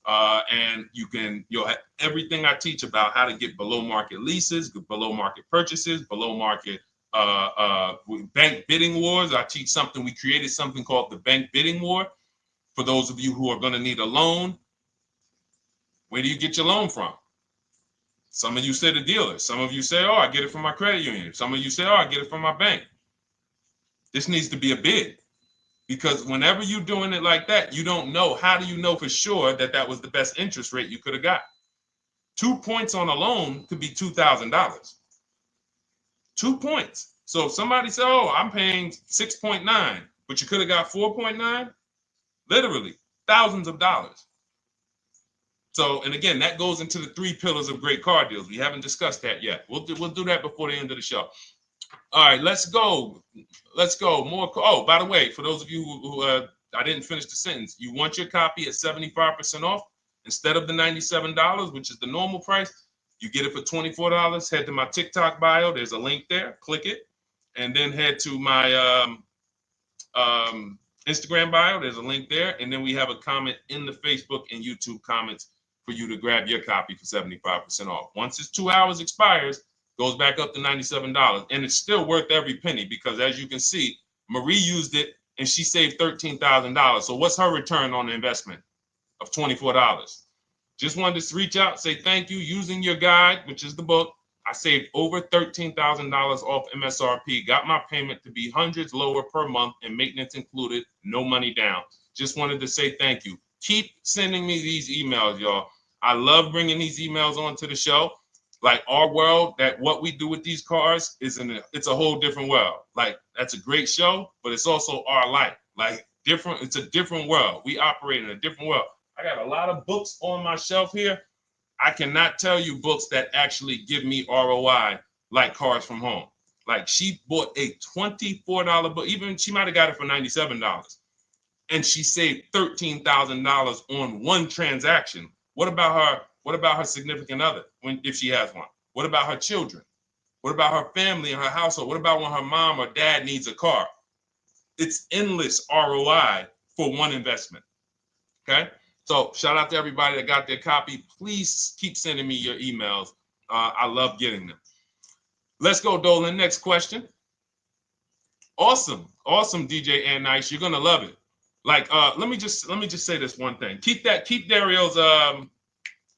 Speaker 1: And you'll have everything I teach about how to get below market leases, below market purchases, below market bank bidding wars. We created something called the bank bidding war. For those of you who are going to need a loan, where do you get your loan from? Some of you say the dealer. Some of you say, oh, I get it from my credit union. Some of you say, oh, I get it from my bank. This needs to be a bid. Because whenever you're doing it like that, you don't know. How do you know for sure that that was the best interest rate you could have got? 2 points on a loan could be $2,000. 2 points. So if somebody said, oh, I'm paying 6.9, but you could have got 4.9, literally thousands of dollars. So, and again, that goes into the 3 pillars of great car deals. We haven't discussed that yet. We'll do that before the end of the show. All right, let's go. More. Oh, by the way, for those of you who I didn't finish the sentence, you want your copy at 75% off instead of the $97, which is the normal price. You get it for $24. Head to my TikTok bio. There's a link there. Click it, and then head to my Instagram bio. There's a link there, and then we have a comment in the Facebook and YouTube comments for you to grab your copy for 75% off. Once it's 2 hours expires, goes back up to $97, and it's still worth every penny because, as you can see, Marie used it and she saved $13,000. So what's her return on the investment of $24? Just wanted to reach out, say thank you. Using your guide, which is the book, I saved over $13,000 off MSRP, got my payment to be hundreds lower per month and maintenance included, no money down. Just wanted to say thank you. Keep sending me these emails, y'all. I love bringing these emails onto the show. Like our world, that what we do with these cars it's a whole different world. Like that's a great show, but it's also our life. Like different, it's a different world. We operate in a different world. I got a lot of books on my shelf here. I cannot tell you books that actually give me ROI like Cars from Home. Like she bought a $24 book, even she might have got it for $97. And she saved $13,000 on one transaction. What about her? What about her significant other if she has one? What about her children? What about her family and her household? What about when her mom or dad needs a car? It's endless ROI for one investment. Okay. So shout out to everybody that got their copy. Please keep sending me your emails. I love getting them. Let's go, Dolan. Next question. Awesome, DJ and Nice. You're gonna love it. Like, let me just say this one thing. Keep Dario's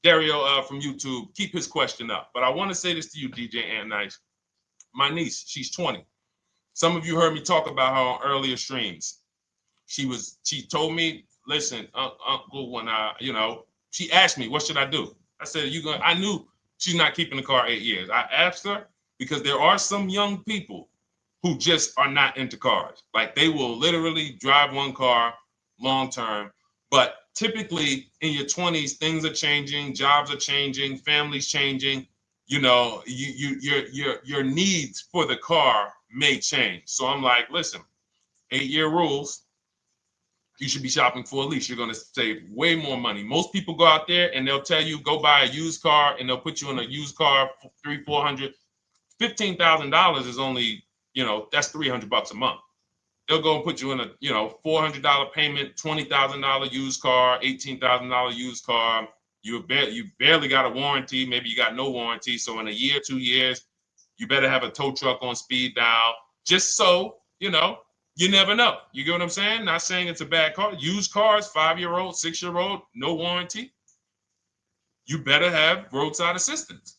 Speaker 1: Dario from YouTube. Keep his question up. But I want to say this to you, DJ and Nice. My niece, she's 20. Some of you heard me talk about her on earlier streams. She told me, listen, Uncle, when she asked me, what should I do? I said, I knew she's not keeping the car 8 years. I asked her because there are some young people who just are not into cars. Like they will literally drive one car long term. But typically in your 20s, things are changing, jobs are changing, families changing. Your needs for the car may change. So I'm like, listen, 8-year rules. You should be shopping for a lease. You're going to save way more money. Most people go out there and they'll tell you go buy a used car, and they'll put you in a used car for $300, $400, $15,000 is only, that's $300 a month. They'll go and put you in a, $400 payment, $20,000 used car, $18,000 used car. You barely got a warranty. Maybe you got no warranty. So in a year, 2 years, you better have a tow truck on speed dial, just so, you never know. You get what I'm saying? Not saying it's a bad car. Used cars, 5-year-old, 6-year-old, no warranty. You better have roadside assistance.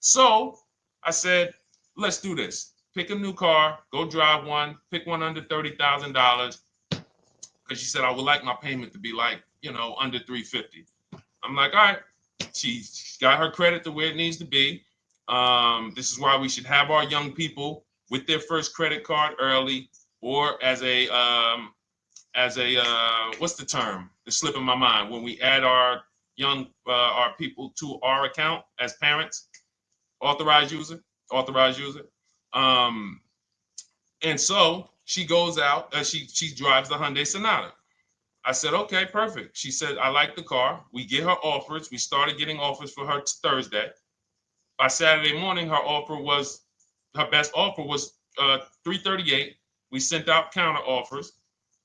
Speaker 1: So I said, let's do this. Pick a new car, go drive one, pick one under $30,000. Because she said, I would like my payment to be like, under $350. I'm like, all right. She's got her credit to where it needs to be. This is why we should have our young people with their first credit card early, or as a what's the term? It's slipping my mind. When we add our our people to our account as parents, authorized user. And so she goes out, she drives the Hyundai Sonata. I said, okay, perfect. She said, I like the car. We get her offers. We started getting offers for her Thursday. By Saturday morning, her best offer was $338. We sent out counter offers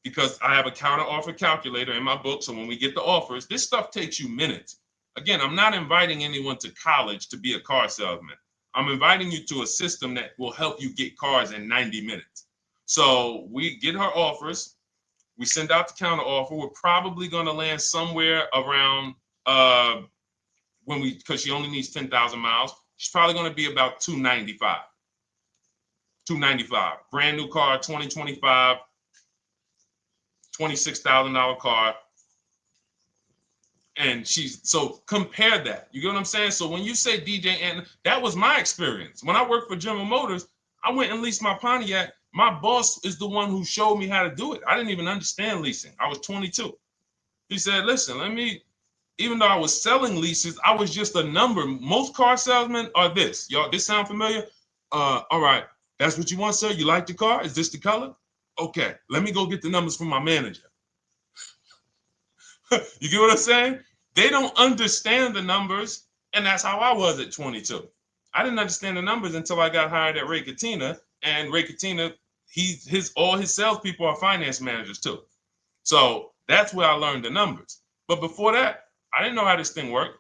Speaker 1: because I have a counter offer calculator in my book. So when we get the offers, this stuff takes you minutes. Again, I'm not inviting anyone to college to be a car salesman. I'm inviting you to a system that will help you get cars in 90 minutes. So we get her offers. We send out the counter offer. We're probably going to land somewhere around because she only needs 10,000 miles. She's probably going to be about $295. Brand new car, 2025, $26,000 car. And so compare that. You get what I'm saying? So when you say DJ, and that was my experience. When I worked for General Motors, I went and leased my Pontiac. My boss is the one who showed me how to do it. I didn't even understand leasing. I was 22. He said, listen, even though I was selling leases, I was just a number. Most car salesmen are this. Y'all, this sound familiar? All right. That's what you want, sir? You like the car? Is this the color? Okay. Let me go get the numbers from my manager. You get what I'm saying? They don't understand the numbers. And that's how I was at 22. I didn't understand the numbers until I got hired at Ray Katina. And Ray Katina, all his salespeople are finance managers too. So that's where I learned the numbers. But before that, I didn't know how this thing worked.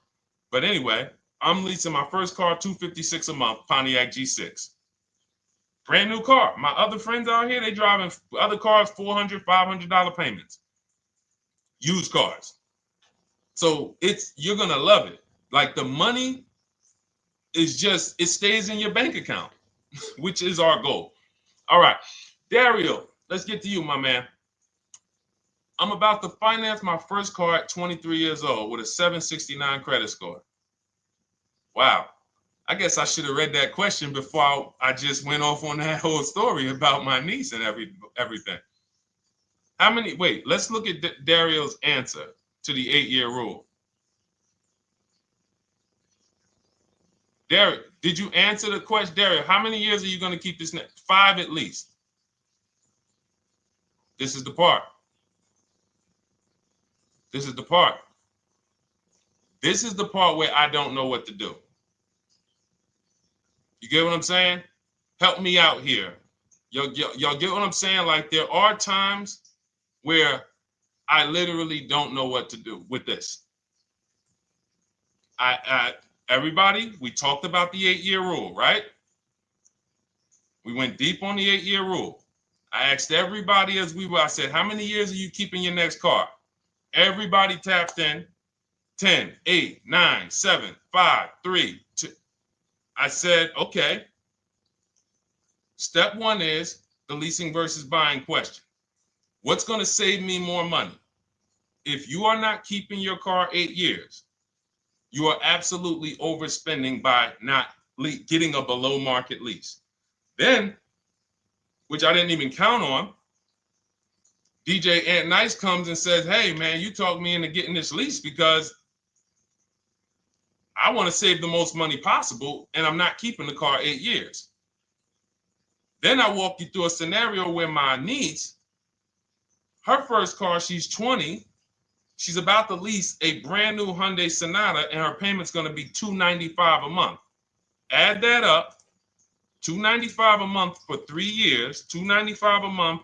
Speaker 1: But anyway, I'm leasing my first car, $256 a month, Pontiac G6. Brand new car. My other friends out here, they driving other cars, $400, $500 payments. Used cars. So you're going to love it. Like the money is it stays in your bank account, which is our goal. All right. Dario, let's get to you, my man. I'm about to finance my first car at 23 years old with a 769 credit score. Wow. I guess I should have read that question before I just went off on that whole story about my niece and everything. Let's look at Dario's answer to the 8-year rule. Dario, did you answer the question? Dario, how many years are you going to keep this? 5 at least. This is the part. This is the part. This is the part where I don't know what to do. You get what I'm saying? Help me out here. Y'all get what I'm saying? Like there are times where I literally don't know what to do with this. Everybody, we talked about the 8-year rule, right? We went deep on the 8-year rule. I asked everybody I said, how many years are you keeping your next car? Everybody tapped in. 10, 8, 9, 7, 5, 3, 2. I said, okay. Step 1 is the leasing versus buying question. What's going to save me more money? If you are not keeping your car 8 years, you are absolutely overspending by not getting a below market lease. Then, which I didn't even count on, DJ Ant Nice comes and says, hey, man, you talked me into getting this lease because I want to save the most money possible, and I'm not keeping the car 8 years. Then I walk you through a scenario where my niece, her first car, she's 20. She's about to lease a brand new Hyundai Sonata, and her payment's going to be $295 a month. Add that up, $295 a month for 3 years, $295 a month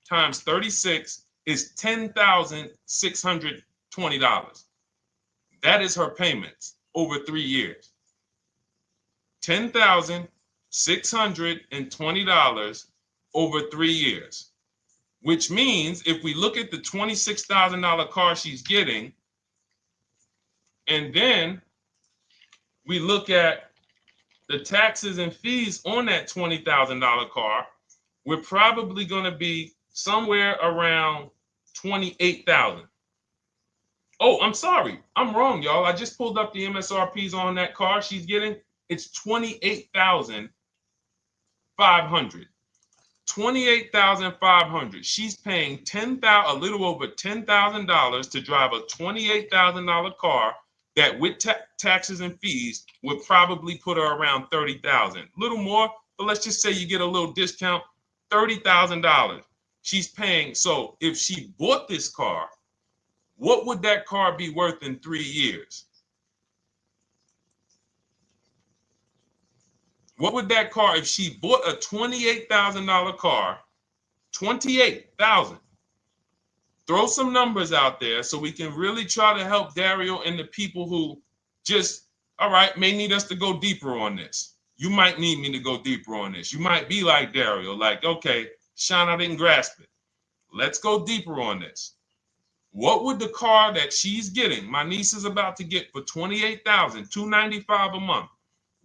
Speaker 1: times 36 is $10,620. That is her payments over 3 years. $10,620 over 3 years, which means if we look at the $26,000 car she's getting, and then we look at the taxes and fees on that $20,000 car, we're probably going to be somewhere around $28,000. Oh, I'm sorry. I'm wrong, y'all. I just pulled up the MSRPs on that car she's getting. It's $28,500. $28,500. She's paying a little over $10,000 to drive a $28,000 car that with taxes and fees would probably put her around $30,000. A little more, but let's just say you get a little discount, $30,000. She's paying. So if she bought this car, what would that car be worth in 3 years? What would that car, if she bought a $28,000 car, $28,000? Throw some numbers out there so we can really try to help Dario and the people who just, all right, may need us to go deeper on this. You might need me to go deeper on this. You might be like Dario, like, okay, Sean, I didn't grasp it. Let's go deeper on this. What would the car that she's getting, my niece is about to get for $28,000, $295 a month,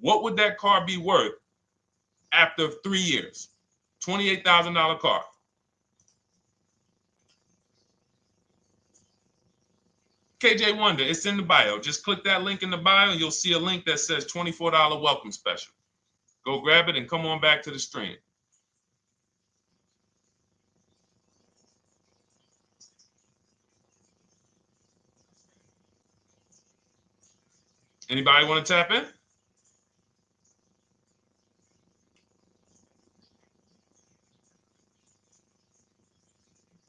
Speaker 1: what would that car be worth after 3 years? $28,000 car. KJ Wonder, it's in the bio. Just click that link in the bio and you'll see a link that says $24 welcome special. Go grab it and come on back to the stream. Anybody want to tap in?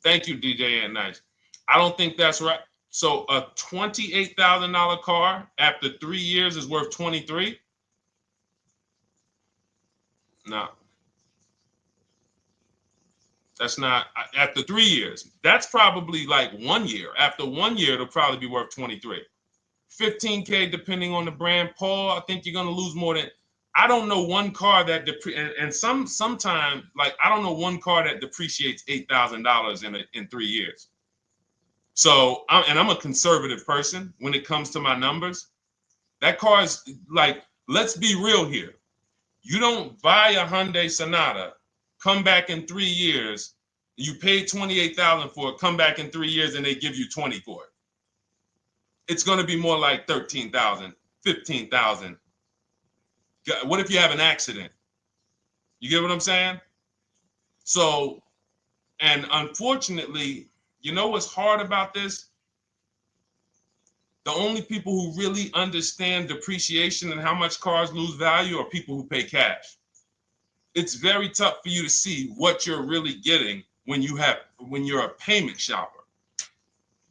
Speaker 1: Thank you, DJ Ant Nice. I don't think that's right. So a $28,000 car after 3 years is worth 23? No. That's not after 3 years. That's probably like 1 year. After 1 year, it'll probably be worth 23. 15K depending on the brand. Paul, I think you're gonna lose more than. I don't know one car that sometime like I don't know one car that depreciates $8,000 in 3 years. So I'm a conservative person when it comes to my numbers. That car is like, let's be real here. You don't buy a Hyundai Sonata, come back in 3 years, you pay $28,000 for it, come back in 3 years and they give you 20 for it. It's going to be more like 13,000, 15,000. What if you have an accident? You get what I'm saying? So, and unfortunately, you know what's hard about this? The only people who really understand depreciation and how much cars lose value are people who pay cash. It's very tough for you to see what you're really getting when you're a payment shopper.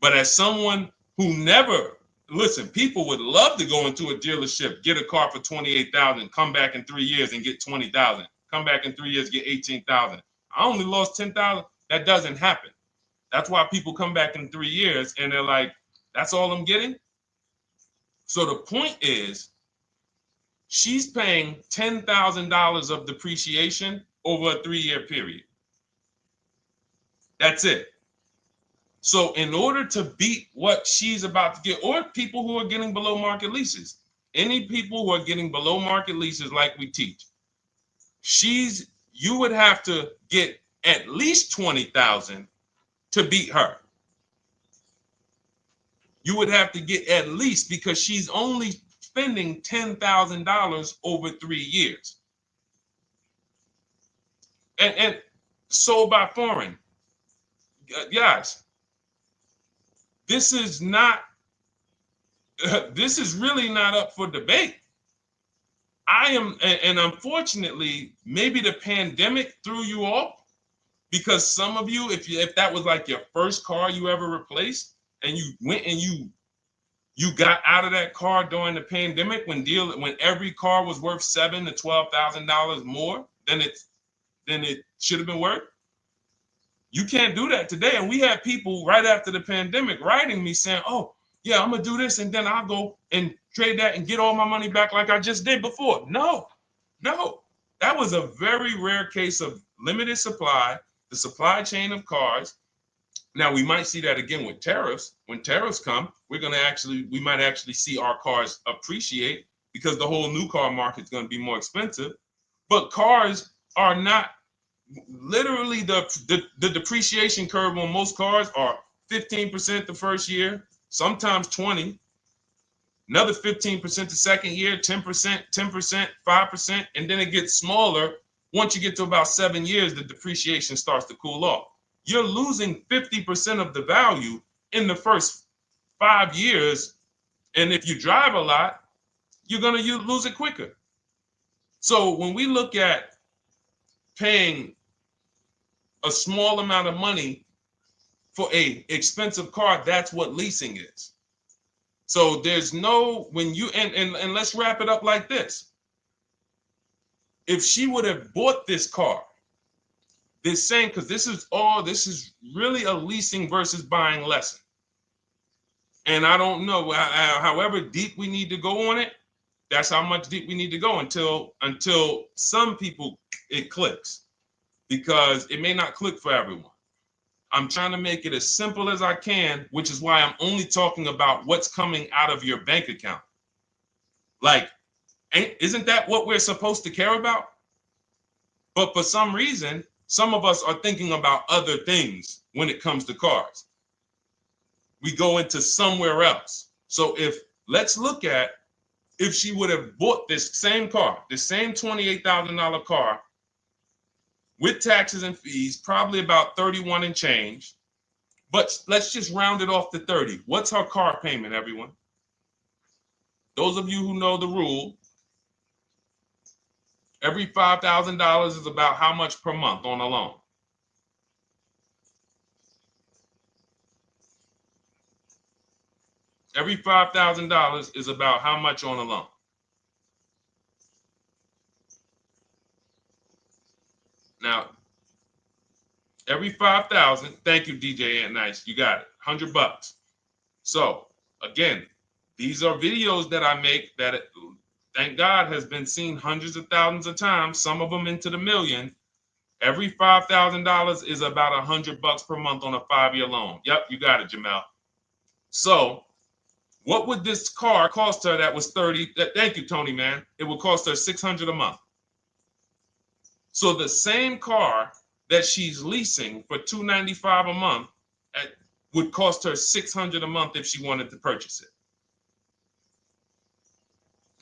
Speaker 1: But as someone who never, listen, people would love to go into a dealership, get a car for $28,000, come back in 3 years and get $20,000, come back in 3 years, get $18,000. I only lost $10,000. That doesn't happen. That's why people come back in 3 years and they're like, that's all I'm getting. So the point is, she's paying $10,000 of depreciation over a 3-year period. That's it. So in order to beat what she's about to get, or people who are getting below market leases, any people who are getting below market leases like we teach, you would have to get at least 20,000 to beat her. You would have to get at least, because she's only spending $10,000 over 3 years. And sold by foreign. Guys, this is not, this is really not up for debate. And unfortunately, maybe the pandemic threw you off, because some of you, if that was like your first car you ever replaced, and you went and you got out of that car during the pandemic when every car was worth $7,000 to $12,000 more than it should have been worth. You can't do that today. And we had people right after the pandemic writing me saying, "Oh, yeah, I'm gonna do this, and then I'll go and trade that and get all my money back like I just did before." No, that was a very rare case of limited supply, the supply chain of cars. Now we might see that again with tariffs. When tariffs come, we might actually see our cars appreciate, because the whole new car market is going to be more expensive. But cars are not, literally the depreciation curve on most cars are 15% the first year, sometimes 20, another 15% the second year, 10%, 10%, 5%, and then it gets smaller. Once you get to about 7 years, the depreciation starts to cool off. You're losing 50% of the value in the first 5 years. And if you drive a lot, you're going to lose it quicker. So when we look at paying a small amount of money for a expensive car, that's what leasing is. So there's no, when you, and let's wrap it up like this. If she would have bought this car, this same, because this is really a leasing versus buying lesson. And I don't know, however deep we need to go on it, that's how much deep we need to go until some people it clicks, because it may not click for everyone. I'm trying to make it as simple as I can, which is why I'm only talking about what's coming out of your bank account. Like, isn't that what we're supposed to care about? But for some reason, some of us are thinking about other things when it comes to cars. We go into somewhere else. So let's look at, if she would have bought this same car, the same $28,000 car, with taxes and fees, probably about 31 and change. But let's just round it off to 30. What's her car payment, everyone? Those of you who know the rule, every $5,000 is about how much per month on a loan? Every $5,000 is about how much on a loan? Now, every 5,000, thank you, DJ Ant Nice, you got it, $100. So again, these are videos that I make that, thank God, has been seen hundreds of thousands of times, some of them into the million. Every $5,000 is about $100 per month on a 5-year loan. Yep, you got it, Jamel. So what would this car cost her that was 30? Thank you, Tony, man. It would cost her $600 a month. So the same car that she's leasing for $295 a month would cost her $600 a month if she wanted to purchase it.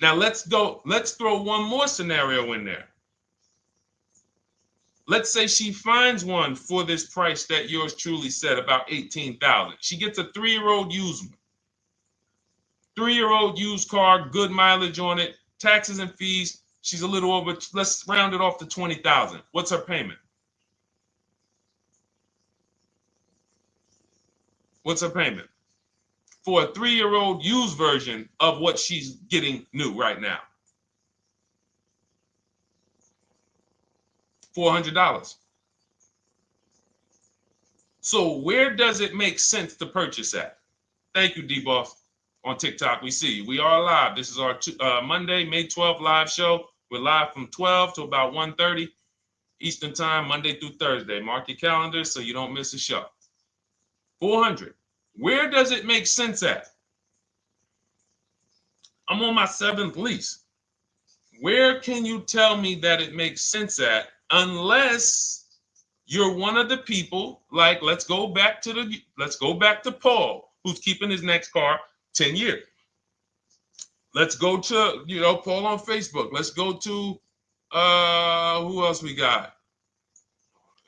Speaker 1: Now let's throw one more scenario in there. Let's say she finds one for this price that yours truly said, about $18,000. She gets a 3-year-old used one. 3-year-old used car, good mileage on it, taxes and fees. She's a little over, let's round it off to $20,000. What's her payment? What's her payment? For a 3-year-old used version of what she's getting new right now. $400. So where does it make sense to purchase at? Thank you, D-Boss. On TikTok, we see you. We are live. This is our Monday, May 12th live show. We're live from 12 to about 1:30 Eastern time, Monday through Thursday. Mark your calendar so you don't miss a show. 400. Where does it make sense at? I'm on my 7th lease. Where can you tell me that it makes sense at, unless you're one of the people, like, let's go back to Paul, who's keeping his next car 10 years. Let's go to, Paul on Facebook. Let's go to, who else we got?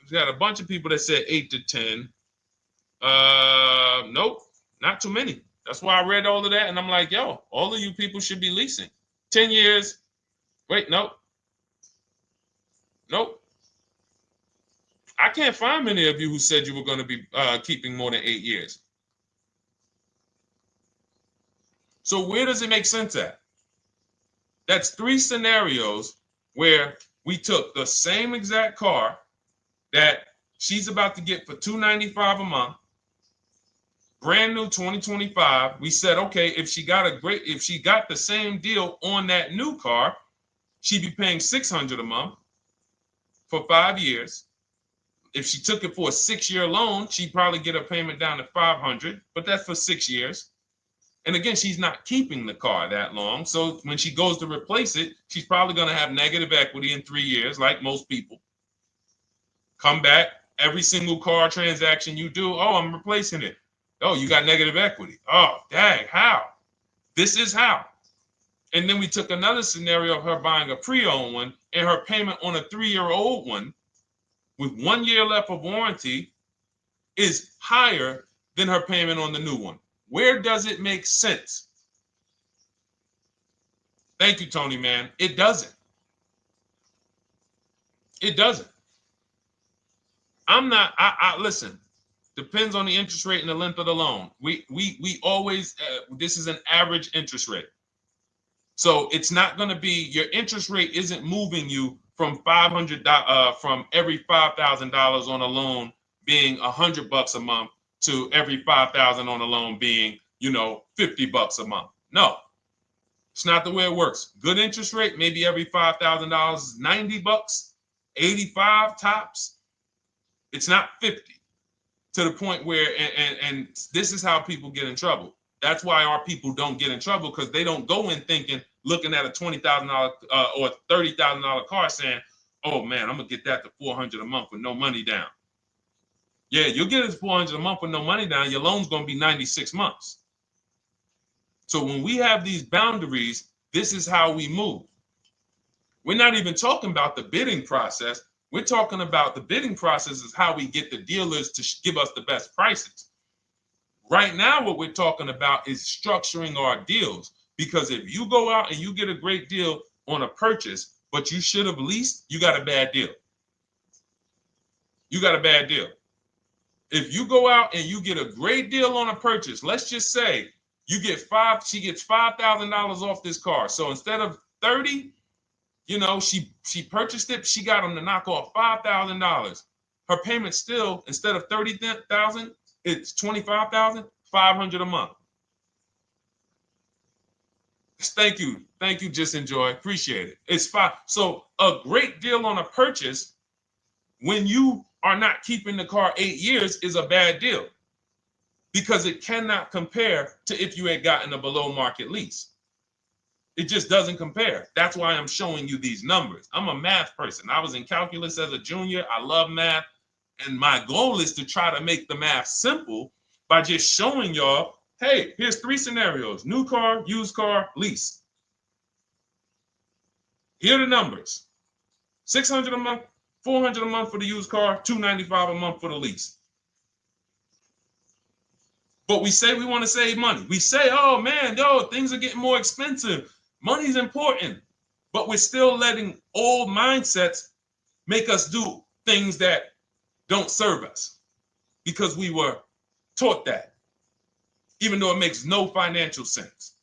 Speaker 1: We got a bunch of people that said 8 to 10. Nope, not too many. That's why I read all of that, and I'm like, yo, all of you people should be leasing. 10 years. Wait, nope. I can't find many of you who said you were going to be keeping more than 8 years. So where does it make sense at? That's 3 scenarios where we took the same exact car that she's about to get for $295 a month, brand new 2025. We said, okay, if she got the same deal on that new car, she'd be paying $600 a month for 5 years. If she took it for a 6-year loan, she'd probably get a payment down to $500, but that's for 6 years. And again, she's not keeping the car that long. So when she goes to replace it, she's probably going to have negative equity in 3 years, like most people. Come back, every single car transaction you do, oh, I'm replacing it. Oh, you got negative equity. Oh, dang, how? This is how. And then we took another scenario of her buying a pre-owned one, and her payment on a 3-year-old one with 1 year left of warranty is higher than her payment on the new one. Where does it make sense? Thank you, Tony, man. It doesn't. It doesn't. Listen, depends on the interest rate and the length of the loan. We always, this is an average interest rate. So it's not going to be, your interest rate isn't moving you from from every $5,000 on a loan being $100 a month to every $5,000 on a loan being, $50 a month. No, it's not the way it works. Good interest rate, maybe every $5,000 is $90, 85 tops. It's not 50, to the point where, and this is how people get in trouble. That's why our people don't get in trouble, because they don't go in thinking, looking at a $20,000 or $30,000 car saying, oh man, I'm gonna get that to $400 a month with no money down. Yeah, you'll get it to $400 a month with no money down. Your loan's gonna be 96 months. So when we have these boundaries, this is how we move. We're not even talking about the bidding process. We're talking about the bidding process is how we get the dealers to give us the best prices. Right now, what we're talking about is structuring our deals. Because if you go out and you get a great deal on a purchase, but you should have leased, you got a bad deal. You got a bad deal. If you go out and you get a great deal on a purchase, let's just say she gets $5,000 off this car. So instead of 30, she purchased it, she got them to knock off $5,000. Her payment still, instead of $30,000, it's $25,000, $500 a month. Thank you, Just Enjoy, appreciate it. It's fine. So a great deal on a purchase, when you are not keeping the car 8 years, is a bad deal, because it cannot compare to if you had gotten a below market lease. It just doesn't compare. That's why I'm showing you these numbers. I'm a math person. I was in calculus as a junior. I love math. And my goal is to try to make the math simple by just showing y'all, hey, here's 3 scenarios: new car, used car, lease. Here are the numbers: $600 a month, $400 a month for the used car, $295 a month for the lease. But we say we want to save money. We say, oh man, things are getting more expensive. Money's important. But we're still letting old mindsets make us do things that don't serve us, because we were taught that, even though it makes no financial sense.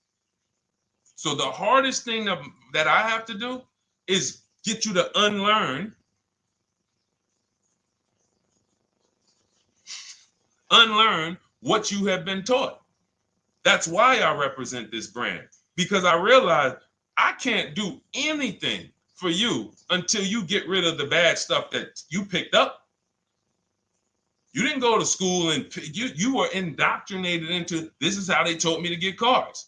Speaker 1: So the hardest thing that I have to do is get you to unlearn what you have been taught. That's why I represent this brand, because I realize I can't do anything for you until you get rid of the bad stuff that you picked up. You didn't go to school and you were indoctrinated into, this is how they taught me to get cars,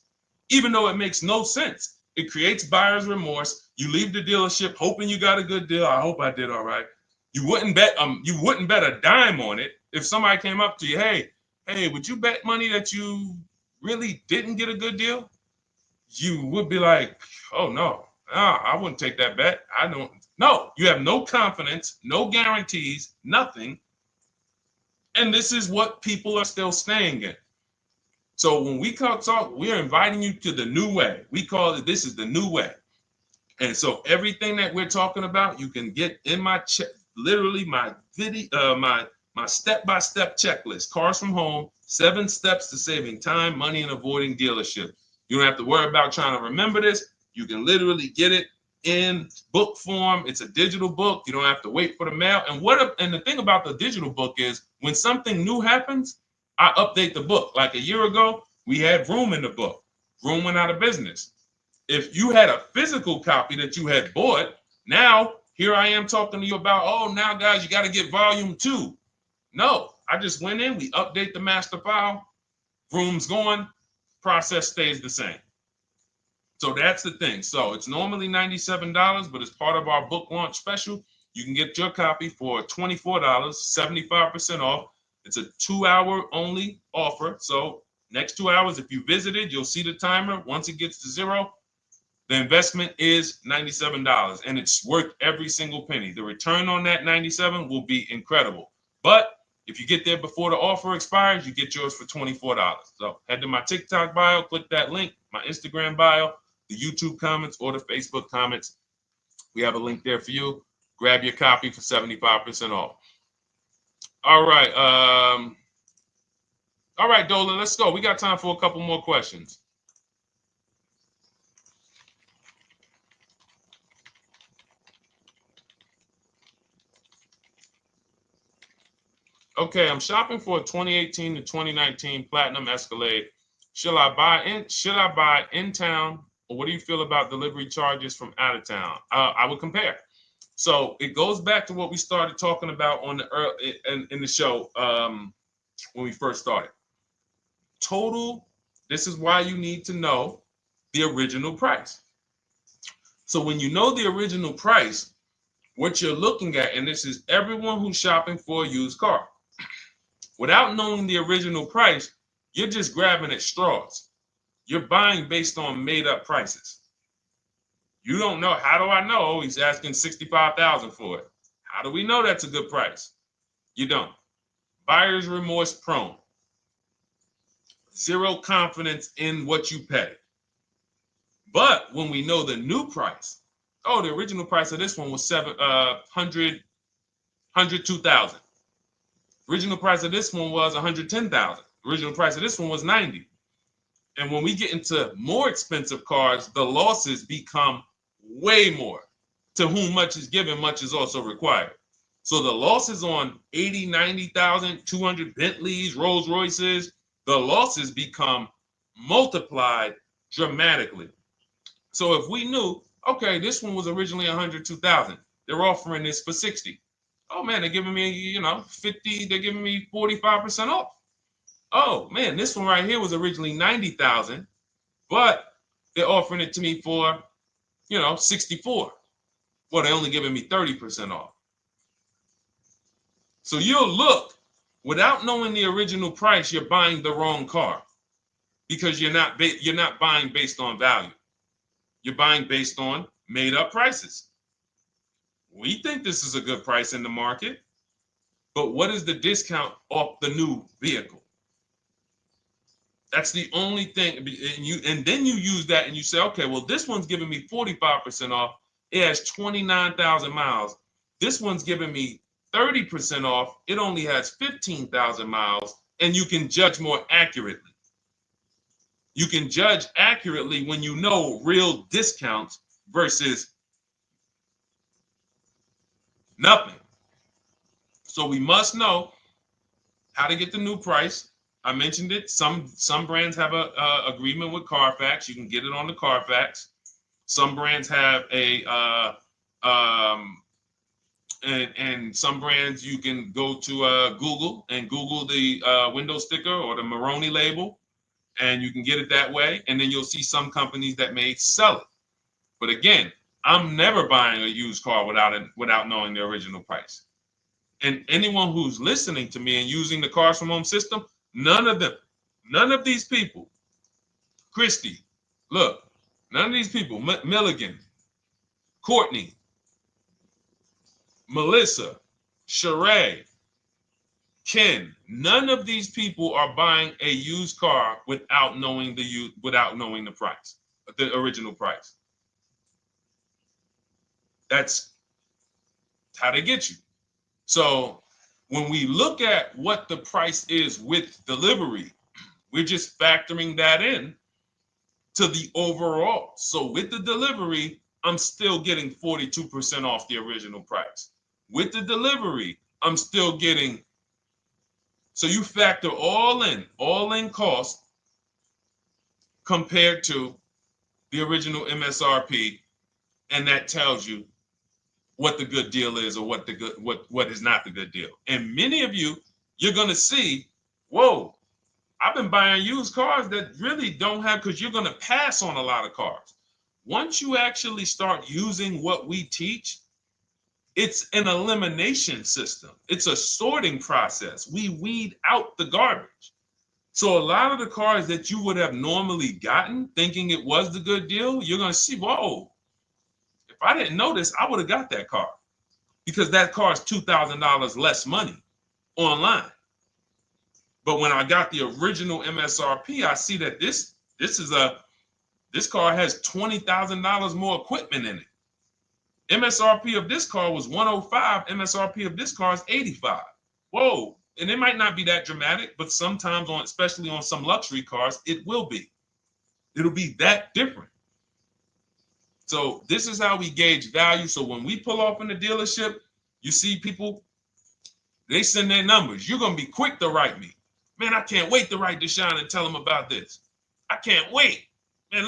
Speaker 1: even though it makes no sense. It creates buyer's remorse. You leave the dealership hoping you got a good deal. I hope I did all right. You wouldn't bet a dime on it. If somebody came up to you, hey, would you bet money that you really didn't get a good deal? You would be like, oh no, I wouldn't take that bet. I don't. No, you have no confidence, no guarantees, nothing. And this is what people are still staying in. So when we talk, we're inviting you to the new way. We call it, this is the new way. And so everything that we're talking about, you can get in my literally my video, my step-by-step checklist. Cars from Home, 7 steps to saving time, money, and avoiding dealership. You don't have to worry about trying to remember this. You can literally get it in book form. It's a digital book. You don't have to wait for the mail. And the thing about the digital book is when something new happens, I update the book. Like a year ago, we had Vroom in the book. Vroom went out of business. If you had a physical copy that you had bought, now here I am talking to you about, oh, now guys, you got to get volume 2. No, I just went in, we update the master file, Vroom's going, process stays the same. So that's the thing. So it's normally $97, but as part of our book launch special, you can get your copy for $24, 75% off. It's a 2-hour only offer. So next 2 hours, if you visited, you'll see the timer. Once it gets to 0, the investment is $97, and it's worth every single penny. The return on that $97 will be incredible. But if you get there before the offer expires, you get yours for $24. So head to my TikTok bio, click that link, my Instagram bio, the YouTube comments, or the Facebook comments. We have a link there for you. Grab your copy for 75% off. All right. All right, Dolan, let's go. We got time for a couple more questions. Okay, I'm shopping for a 2018 to 2019 Platinum Escalade. Should I buy in town, or what do you feel about delivery charges from out of town? I would compare. So it goes back to what we started talking about on in the show when we first started. Total. This is why you need to know the original price. So when you know the original price, what you're looking at, and this is everyone who's shopping for a used car. Without knowing the original price, you're just grabbing at straws. You're buying based on made up prices. You don't know. How do I know? Oh, he's asking $65,000 for it. How do we know that's a good price? You don't. Buyer's remorse prone. Zero confidence in what you pay. But when we know the new price, oh, the original price of this one was $102,000. Original price of this one was $110,000. Original price of this one was $90,000. And when we get into more expensive cars, the losses become way more. To whom much is given, much is also required. So the losses on 80, 90,000, 200 Bentleys, Rolls Royces, the losses become multiplied dramatically. So if we knew, okay, this one was originally $102,000, they're offering this for $60,000. Oh man, they're giving me, 50, they're giving me 45% off. Oh man, this one right here was originally $90,000, but they're offering it to me for, $64,000. Well, they're only giving me 30% off. So you'll look, without knowing the original price, you're buying the wrong car because you're not buying based on value. You're buying based on made up prices. We think this is a good price in the market, but what is the discount off the new vehicle? That's the only thing. And then you use that and you say, okay, well, this one's giving me 45% off. It has 29,000 miles. This one's giving me 30% off. It only has 15,000 miles, and you can judge more accurately. You can judge accurately when you know real discounts versus nothing. So we must know how to get the new price. I mentioned it. Some brands have a agreement with Carfax. You can get it on the Carfax. Some brands have and some brands you can go to Google and Google the window sticker or the Maroney label, and you can get it that way. And then you'll see some companies that may sell it. But again, I'm never buying a used car without knowing the original price. And anyone who's listening to me and using the Cars from Home system, none of these people, Christy, look, none of these people, Milligan, Courtney, Melissa, Sheree, Ken, none of these people are buying a used car without knowing the price, the original price. That's how they get you. So when we look at what the price is with delivery, we're just factoring that in to the overall. So with the delivery, I'm still getting 42% off the original price. With the delivery, I'm still getting, so you factor all in cost compared to the original MSRP, and that tells you what the good deal is or what is not the good deal. And many of you, you're gonna see, whoa, I've been buying used cars that really don't have, because you're gonna pass on a lot of cars. Once you actually start using what we teach, it's an elimination system. It's a sorting process. We weed out the garbage. So a lot of the cars that you would have normally gotten thinking it was the good deal, you're gonna see, whoa, if I didn't know this, I would have got that car, because that car is $2,000 less money online. But when I got the original MSRP, I see that this car has $20,000 more equipment in it. MSRP of this car was 105. MSRP of this car is 85. Whoa. And it might not be that dramatic, but sometimes especially on some luxury cars, it will be. It'll be that different. So this is how we gauge value. So when we pull off in the dealership, you see people, they send their numbers. You're going to be quick to write me. Man, I can't wait to write Deshone and tell him about this. I can't wait. Man,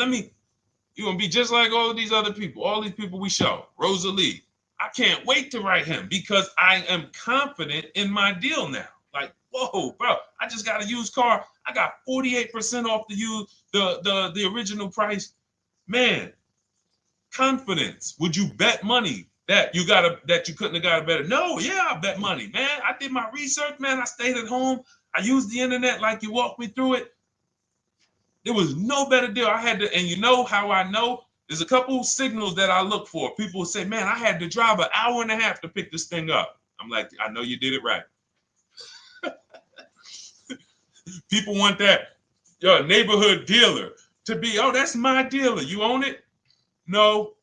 Speaker 1: you're going to be just like all of these other people, all these people we show. Rosalie, I can't wait to write him because I am confident in my deal now. Like, whoa, bro, I just got a used car. I got 48% off the original price. Man, confidence. Would you bet money that you couldn't have got a better? No, yeah, I bet money, man. I did my research, man. I stayed at home. I used the internet like you walked me through it. There was no better deal. I had to, and you know how I know? There's a couple signals that I look for. People will say, man, I had to drive an hour and a half to pick this thing up. I'm like, I know you did it right. People want that neighborhood dealer to be, oh, that's my dealer. You own it? No.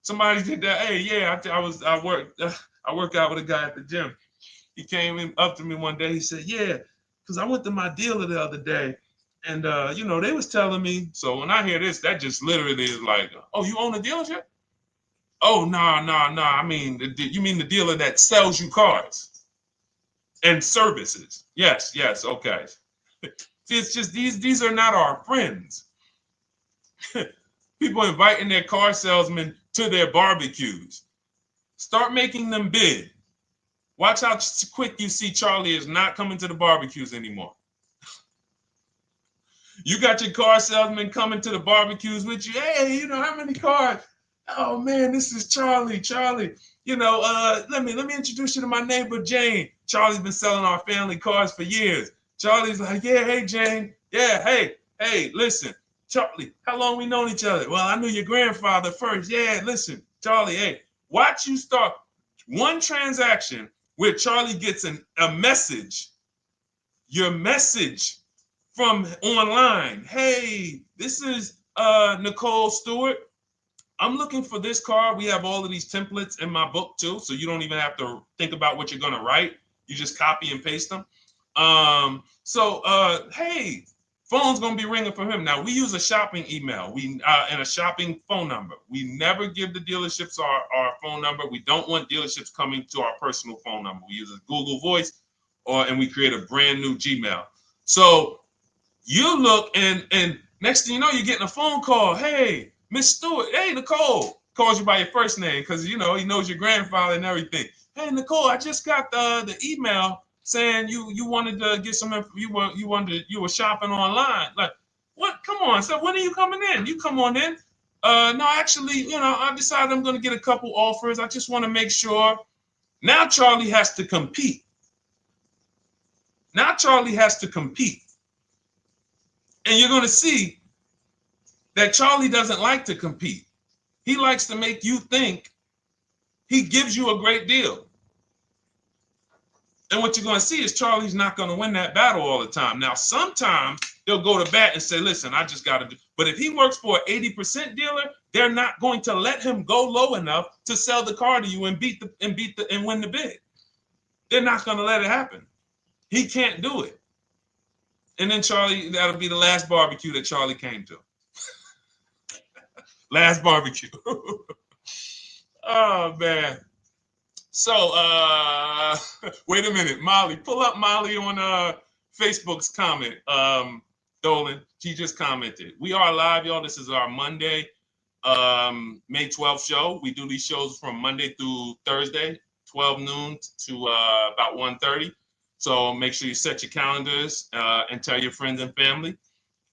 Speaker 1: Somebody did that. Hey, yeah, I work out with a guy at the gym. He came up to me one day. He said, yeah, because I went to my dealer the other day. And, they was telling me. So when I hear this, that just literally is like, oh, you own a dealership? Oh, no. I mean, you mean the dealer that sells you cars and services? Yes. Okay. See, it's just these are not our friends. People inviting their car salesmen to their barbecues. Start making them bid. Watch how quick you see Charlie is not coming to the barbecues anymore. You got your car salesman coming to the barbecues with you. Hey, how many cars? Oh man, this is Charlie. Charlie, let me introduce you to my neighbor Jane. Charlie's been selling our family cars for years. Charlie's like, yeah, hey Jane. Yeah, hey, listen, Charlie, how long we known each other? Well, I knew your grandfather first. Yeah, listen, Charlie, hey, watch you start one transaction where Charlie gets a message, your message from online. Hey, this is Nicole Stewart. I'm looking for this car. We have all of these templates in my book too, so you don't even have to think about what you're gonna write. You just copy and paste them. Hey, phone's gonna be ringing for him. Now we use a shopping email, and a shopping phone number. We never give the dealerships our phone number. We don't want dealerships coming to our personal phone number. We use a Google Voice, and we create a brand new Gmail. So you look, and next thing you know, you're getting a phone call. Hey, Miss Stewart. Hey, Nicole. Calls you by your first name because he knows your grandfather and everything. Hey, Nicole, I just got the email saying you wanted to get some info. You were shopping online. Like, what? Come on. So when are you coming in? You come on in. No, actually, I decided I'm going to get a couple offers. I just want to make sure Now Charlie has to compete. Now Charlie has to compete. And you're going to see that Charlie doesn't like to compete. He likes to make you think he gives you a great deal. And what you're going to see is Charlie's not going to win that battle all the time. Now, sometimes they'll go to bat and say, listen, I just got to do. But if he works for an 80% dealer, they're not going to let him go low enough to sell the car to you and win the bid. They're not going to let it happen. He can't do it. And then Charlie, that'll be the last barbecue that Charlie came to. Last barbecue. Oh, man. So, wait a minute, Molly. Pull up Molly on Facebook's comment. Dolan, she just commented. We are live, y'all. This is our Monday, May 12th show. We do these shows from Monday through Thursday, 12 noon to about 1:30. So make sure you set your calendars and tell your friends and family,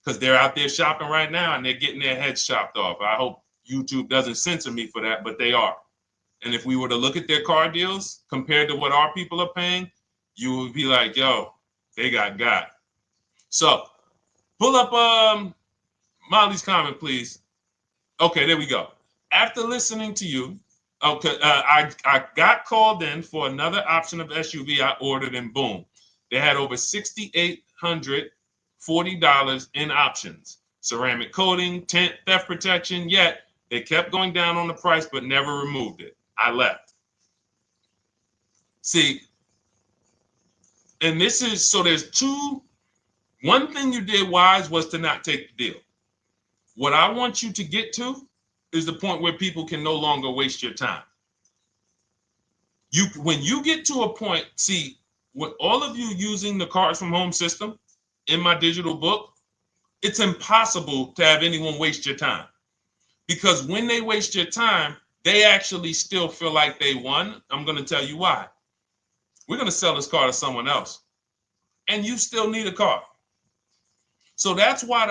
Speaker 1: because they're out there shopping right now and they're getting their heads chopped off. I hope YouTube doesn't censor me for that, but they are. And if we were to look at their car deals compared to what our people are paying, you would be like, yo, they got. So pull up Molly's comment, please. Okay, there we go. After listening to you, okay, I got called in for another option of SUV I ordered, and boom, they had over $6,840 in options. Ceramic coating, tint, theft protection, yet they kept going down on the price but never removed it. I left. See, and this is, so there's one thing you did wise was to not take the deal. What I want you to get to is the point where people can no longer waste your time. When you get to a point, see, with all of you using the Cars from Home system in my digital book, it's impossible to have anyone waste your time. Because when they waste your time, they actually still feel like they won. I'm going to tell you why. We're going to sell this car to someone else, and you still need a car. So that's why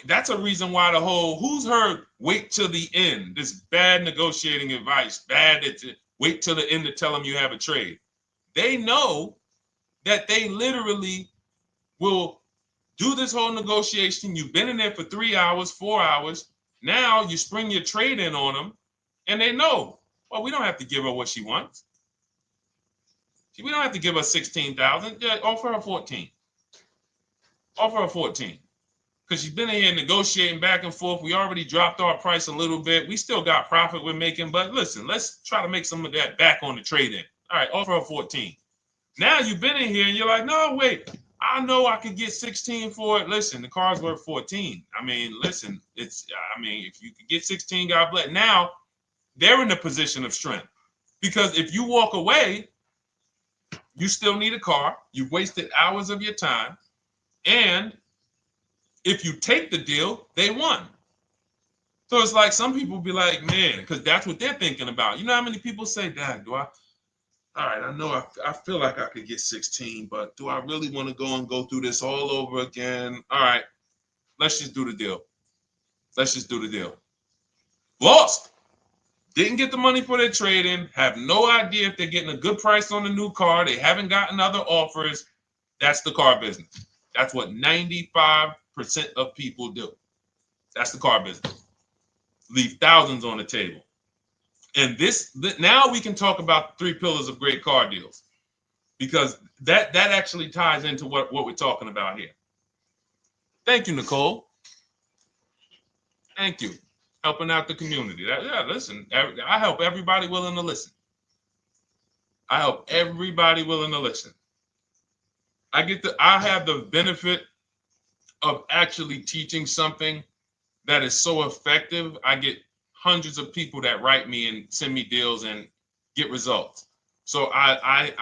Speaker 1: that's a reason why who's heard wait till the end, this bad negotiating advice, wait till the end to tell them you have a trade. They know that they literally will do this whole negotiation. You've been in there for 3 hours, 4 hours. Now you spring your trade in on them, and they know, well, we don't have to give her what she wants. We don't have to give her 16,000. Yeah, offer her 14. Offer her 14. Because she's been in here negotiating back and forth. We already dropped our price a little bit. We still got profit we're making, but listen, let's try to make some of that back on the trade-in. All right, offer her 14. Now you've been in here and you're like, no, wait, I know I could get 16 for it. Listen, the car's worth 14. I mean, listen, if you could get 16, God bless. Now they're in a position of strength, because if you walk away, you still need a car. You've wasted hours of your time. And if you take the deal, they won. So it's like some people be like, man, because that's what they're thinking about. You know how many people say, Dad, all right, I know I feel like I could get 16, but do I really want to go through this all over again? All right, let's just do the deal. Let's just do the deal. Lost. Didn't get the money for their trade-in. Have no idea if they're getting a good price on the new car. They haven't gotten other offers. That's the car business. That's what 95% of people do. That's the car business. Leave thousands on the table. And now we can talk about the 3 pillars of great car deals, because that actually ties into what we're talking about here. Thank you, Nicole. Thank you. Helping out the community. Listen, I help everybody willing to listen. I help everybody willing to listen. I have the benefit of actually teaching something that is so effective. I get hundreds of people that write me and send me deals and get results. So I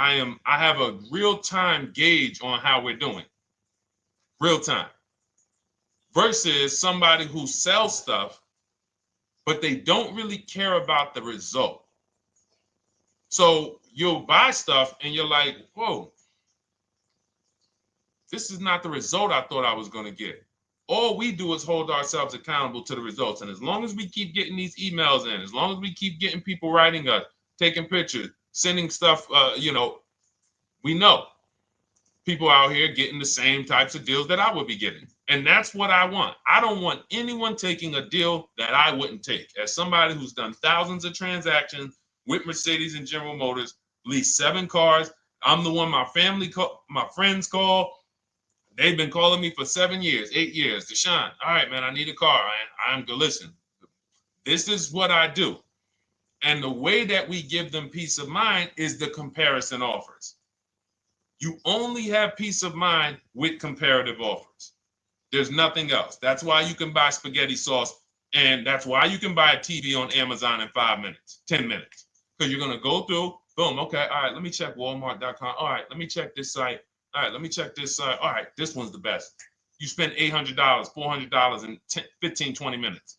Speaker 1: have a real-time gauge on how we're doing. Real time. Versus somebody who sells stuff, but they don't really care about the result. So you'll buy stuff and you're like, whoa, this is not the result I thought I was going to get. All we do is hold ourselves accountable to the results. And as long as we keep getting these emails in, as long as we keep getting people writing us, taking pictures, sending stuff, we know people out here getting the same types of deals that I would be getting. And that's what I want. I don't want anyone taking a deal that I wouldn't take. As somebody who's done thousands of transactions with Mercedes and General Motors, leased 7 cars, I'm the one my my friends call. They've been calling me for 7 years, 8 years. Deshone, all right, man, I need a car. I'm good. Listen, this is what I do. And the way that we give them peace of mind is the comparison offers. You only have peace of mind with comparative offers. There's nothing else. That's why you can buy spaghetti sauce, and that's why you can buy a TV on Amazon in 5 minutes, 10 minutes. Because you're going to go through, boom, okay, all right, let me check Walmart.com. All right, let me check this site. All right, let me check this site. All right, this one's the best. You spend $800, $400 in 15, 20 minutes.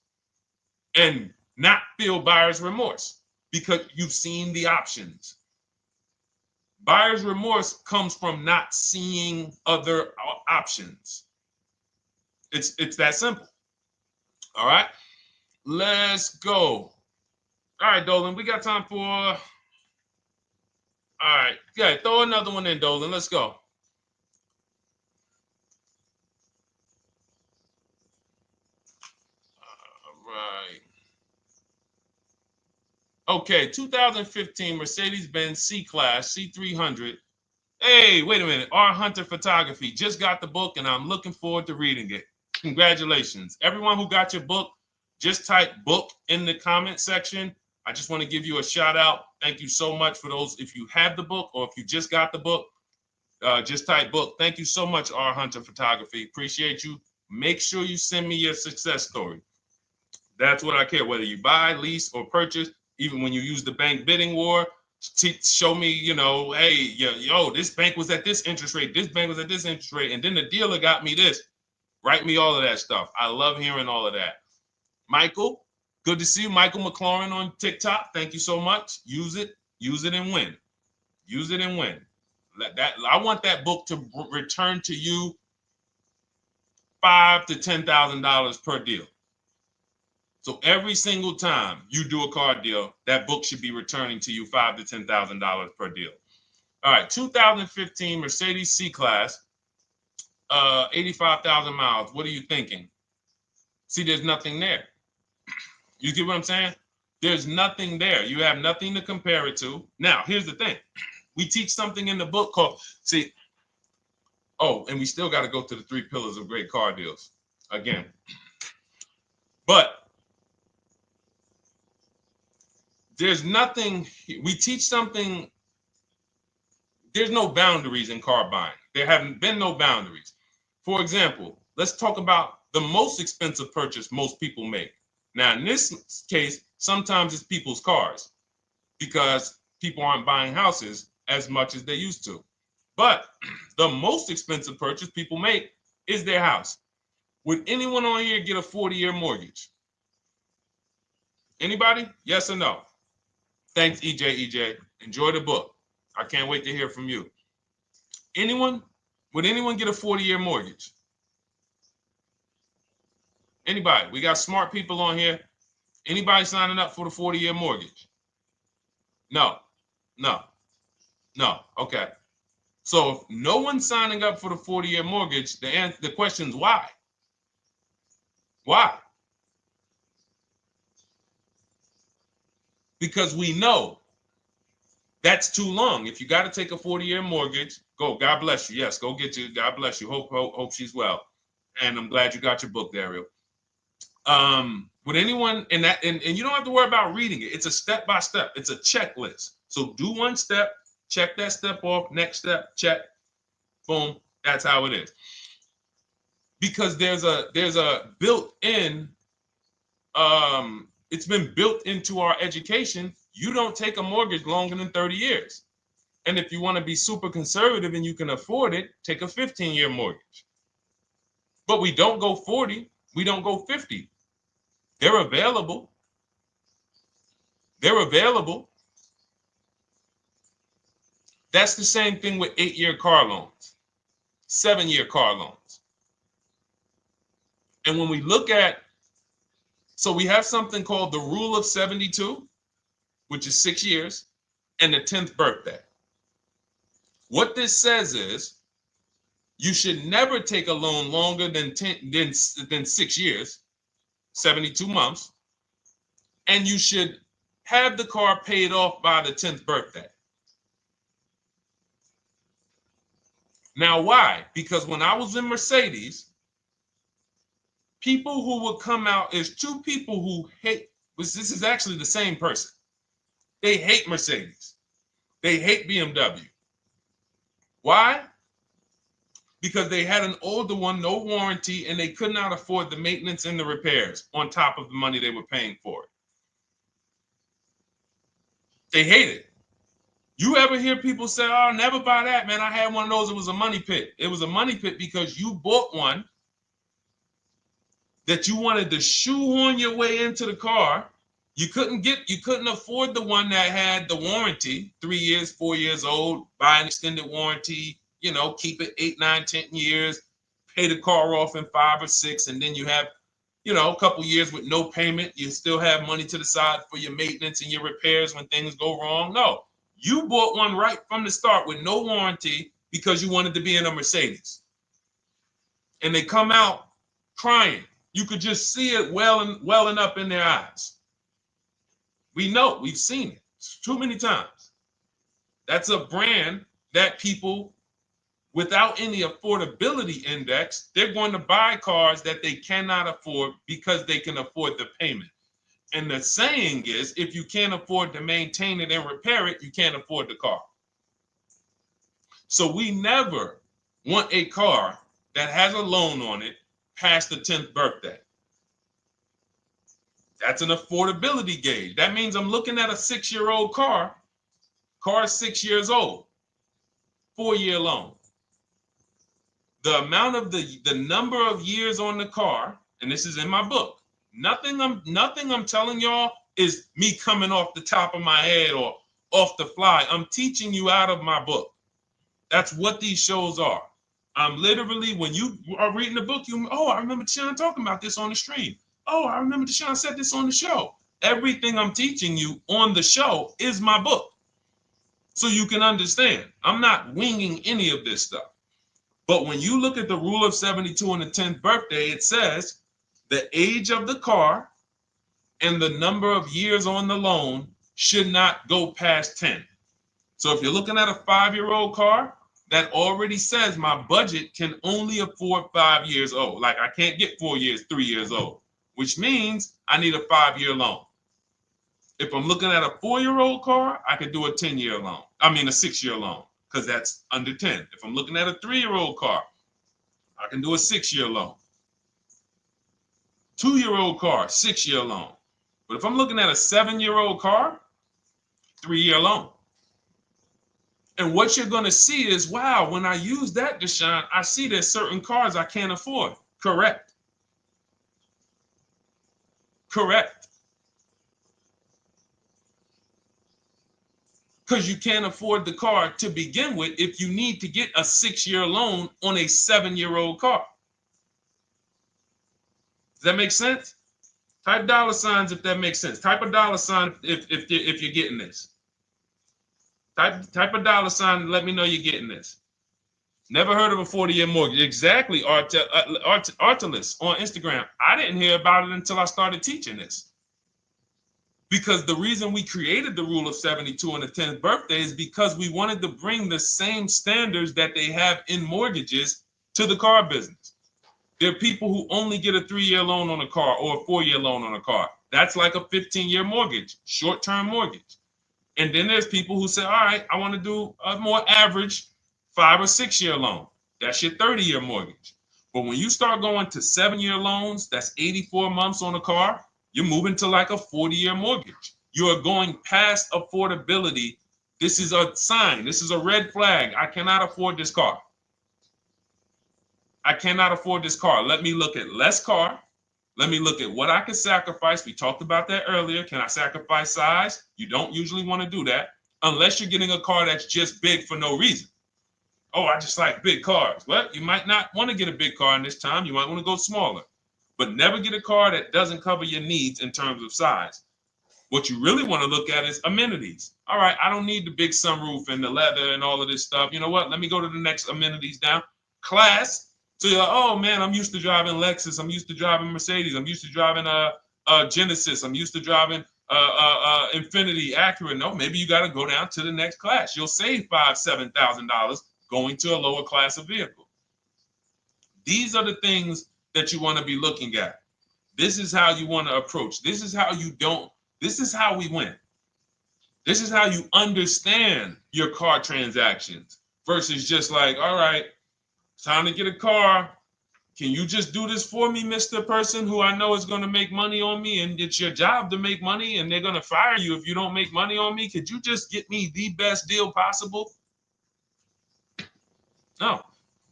Speaker 1: And not feel buyer's remorse because you've seen the options. Buyer's remorse comes from not seeing other options. It's that simple. All right, let's go. All right, Dolan, we got time for. All right, yeah, throw another one in, Dolan. Let's go. All right. Okay, 2015 Mercedes-Benz C-Class C300. Hey, wait a minute. R. Hunter Photography just got the book, and I'm looking forward to reading it. Congratulations. Everyone who got your book, just type book in the comment section. I just want to give you a shout out. Thank you so much for those. If you have the book or if you just got the book, just type book. Thank you so much, R. Hunter Photography. Appreciate you. Make sure you send me your success story. That's what I care, whether you buy, lease, or purchase. Even when you use the bank bidding war, show me, hey, yo, this bank was at this interest rate, this bank was at this interest rate, and then the dealer got me this. Write me all of that stuff. I love hearing all of that. Michael, good to see you. Michael McLaurin on TikTok. Thank you so much. Use it and win. Use it and win. I want that book to return to you $5,000 to $10,000 per deal. So every single time you do a car deal, that book should be returning to you $5,000 to $10,000 per deal. All right, 2015 Mercedes C-Class, 85,000 miles. What are you thinking? See, there's nothing there. You get what I'm saying? There's nothing there. You have nothing to compare it to. Now, here's the thing. We teach something in the book called, and we still got to go to the 3 pillars of great car deals again. But there's nothing, we teach something, there's no boundaries in car buying. There haven't been no boundaries. For example, let's talk about the most expensive purchase most people make. Now, in this case, sometimes it's people's cars because people aren't buying houses as much as they used to. But the most expensive purchase people make is their house. Would anyone on here get a 40-year mortgage? Anybody? Yes or no? Thanks, EJ. Enjoy the book. I can't wait to hear from you. Anyone? Would anyone get a 40-year mortgage? Anybody? We got smart people on here. Anybody signing up for the 40-year mortgage? No. Okay. So if no one's signing up for the 40-year mortgage, the question is why? Why? Because we know that's too long. If you got to take a 40-year mortgage, go. God bless you. Yes, go get you. God bless you. Hope she's well. And I'm glad you got your book, Daryl. Would anyone and you don't have to worry about reading it. It's a step by step. It's a checklist. So do one step, check that step off. Next step, check. Boom. That's how it is. Because there's a built-in. It's been built into our education. You don't take a mortgage longer than 30 years. And if you want to be super conservative and you can afford it, take a 15-year mortgage. But we don't go 40. We don't go 50. They're available. That's the same thing with 8-year car loans, 7-year car loans. And when we look at, so we have something called the rule of 72, which is 6 years. and the 10th birthday. What this says is you should never take a loan longer than 6 years, 72 months, and you should have the car paid off by the 10th birthday. Now, why? Because when I was in Mercedes, people who would come out, is two people who hate, this is actually the same person. They hate Mercedes. They hate BMW. Why? Because they had an older one, no warranty, and they could not afford the maintenance and the repairs on top of the money they were paying for it. They hate it. You ever hear people say, oh, never buy that, man. I had one of those. It was a money pit. It was a money pit because you bought one that you wanted to shoehorn your way into the car. You couldn't afford the one that had the warranty, 3 years, 4 years old, buy an extended warranty, keep it 8, 9, 10 years, pay the car off in 5 or 6, and then you have, a couple years with no payment. You still have money to the side for your maintenance and your repairs when things go wrong. No, you bought one right from the start with no warranty because you wanted to be in a Mercedes. And they come out crying. You could just see it welling up in their eyes. We know, we've seen it too many times. That's a brand that people without any affordability index, they're going to buy cars that they cannot afford because they can afford the payment. And the saying is, if you can't afford to maintain it and repair it, you can't afford the car. So we never want a car that has a loan on it past the 10th birthday. That's an affordability gauge. That means I'm looking at a 6-year-old car. Car is 6 years old, 4-year loan. The amount of the number of years on the car, and this is in my book. Nothing I'm telling y'all is me coming off the top of my head or off the fly. I'm teaching you out of my book. That's what these shows are. I'm literally, when you are reading the book, I remember Deshone talking about this on the stream. Oh, I remember Deshone said this on the show. Everything I'm teaching you on the show is my book. So you can understand. I'm not winging any of this stuff. But when you look at the rule of 72 on the 10th birthday, it says the age of the car and the number of years on the loan should not go past 10. So if you're looking at a 5-year-old car, that already says my budget can only afford 5 years old. Like I can't get 4 years, 3 years old, which means I need a 5-year loan. If I'm looking at a 4-year-old car, I could do a 10-year loan. I mean a 6-year loan, because that's under 10. If I'm looking at a 3-year-old car, I can do a 6-year loan. 2-year-old car, 6-year loan. But if I'm looking at a 7-year-old car, 3-year loan. And what you're going to see is, wow, when I use that, Deshone, I see there's certain cars I can't afford. Correct. Correct. Because you can't afford the car to begin with if you need to get a 6-year loan on a 7-year-old car. Does that make sense? Type dollar signs if that makes sense. Type a dollar sign if you're getting this. Type a dollar sign and let me know you're getting this. Never heard of a 40-year mortgage. Exactly, Artelis on Instagram. I didn't hear about it until I started teaching this. Because the reason we created the rule of 72 on the 10th birthday is because we wanted to bring the same standards that they have in mortgages to the car business. There are people who only get a 3-year loan on a car or a 4-year loan on a car. That's like a 15-year mortgage, short-term mortgage. And then there's people who say, all right, I want to do a more average 5 or 6-year loan. That's your 30-year mortgage. But when you start going to 7-year loans, that's 84 months on a car, you're moving to like a 40-year mortgage. You are going past affordability. This is a sign. This is a red flag. I cannot afford this car. I cannot afford this car. Let me look at less car. Let me look at what I can sacrifice. We talked about that earlier. Can I sacrifice size? You don't usually want to do that unless you're getting a car that's just big for no reason. Oh, I just like big cars. Well, you might not want to get a big car in this time. You might want to go smaller. But never get a car that doesn't cover your needs in terms of size. What you really want to look at is amenities. All right, I don't need the big sunroof and the leather and all of this stuff. You know what? Let me go to the next amenities down. Class. So you're like, oh man, I'm used to driving Lexus. I'm used to driving Mercedes. I'm used to driving Genesis. I'm used to driving Infinity, Acura. No, maybe you got to go down to the next class. You'll save $5,000-$7,000 going to a lower class of vehicle. These are the things that you want to be looking at. This is how you want to approach. This is how you don't. This is how we win. This is how you understand your car transactions versus just like, all right, time to get a car. Can you just do this for me, Mr. Person who I know is going to make money on me, and it's your job to make money and they're going to fire you if you don't make money on me? Could you just get me the best deal possible? No.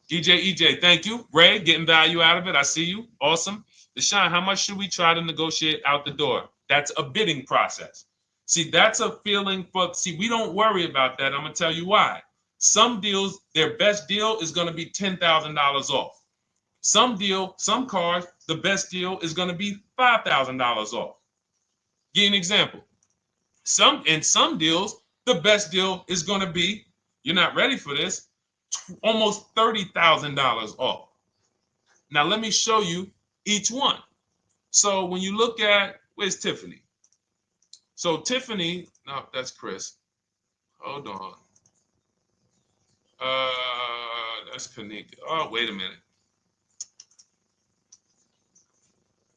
Speaker 1: EJ, thank you. Ray, getting value out of it. I see you. Awesome. Deshone, how much should we try to negotiate out the door? That's a bidding process. See, that's a feeling for, see, we don't worry about that. I'm going to tell you why. Some deals, their best deal is going to be $10,000 off. Some cars, the best deal is going to be $5,000 off. Give you an example. In some deals, the best deal is going to be, you're not ready for this, almost $30,000 off. Now, let me show you each one. So when you look at, where's Tiffany? So Tiffany, no, that's Chris. Hold on. That's Kanika. Oh, wait a minute.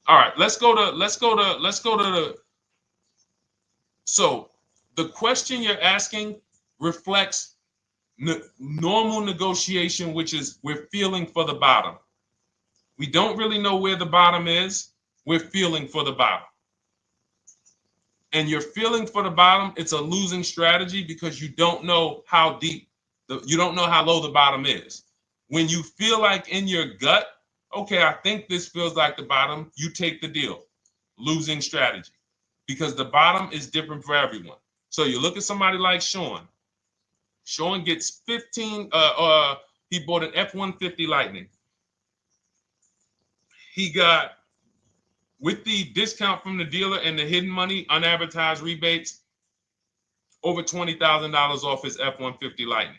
Speaker 1: All right, let's go to the. So the question you're asking reflects normal negotiation, which is we're feeling for the bottom. We don't really know where the bottom is. We're feeling for the bottom. And you're feeling for the bottom, it's a losing strategy because you don't know how deep, you don't know how low the bottom is. When you feel like in your gut, okay, I think this feels like the bottom, you take the deal. Losing strategy. Because the bottom is different for everyone. So you look at somebody like Sean. Sean gets 15, he bought an F-150 Lightning. He got, with the discount from the dealer and the hidden money, unadvertised rebates, over $20,000 off his F-150 Lightning.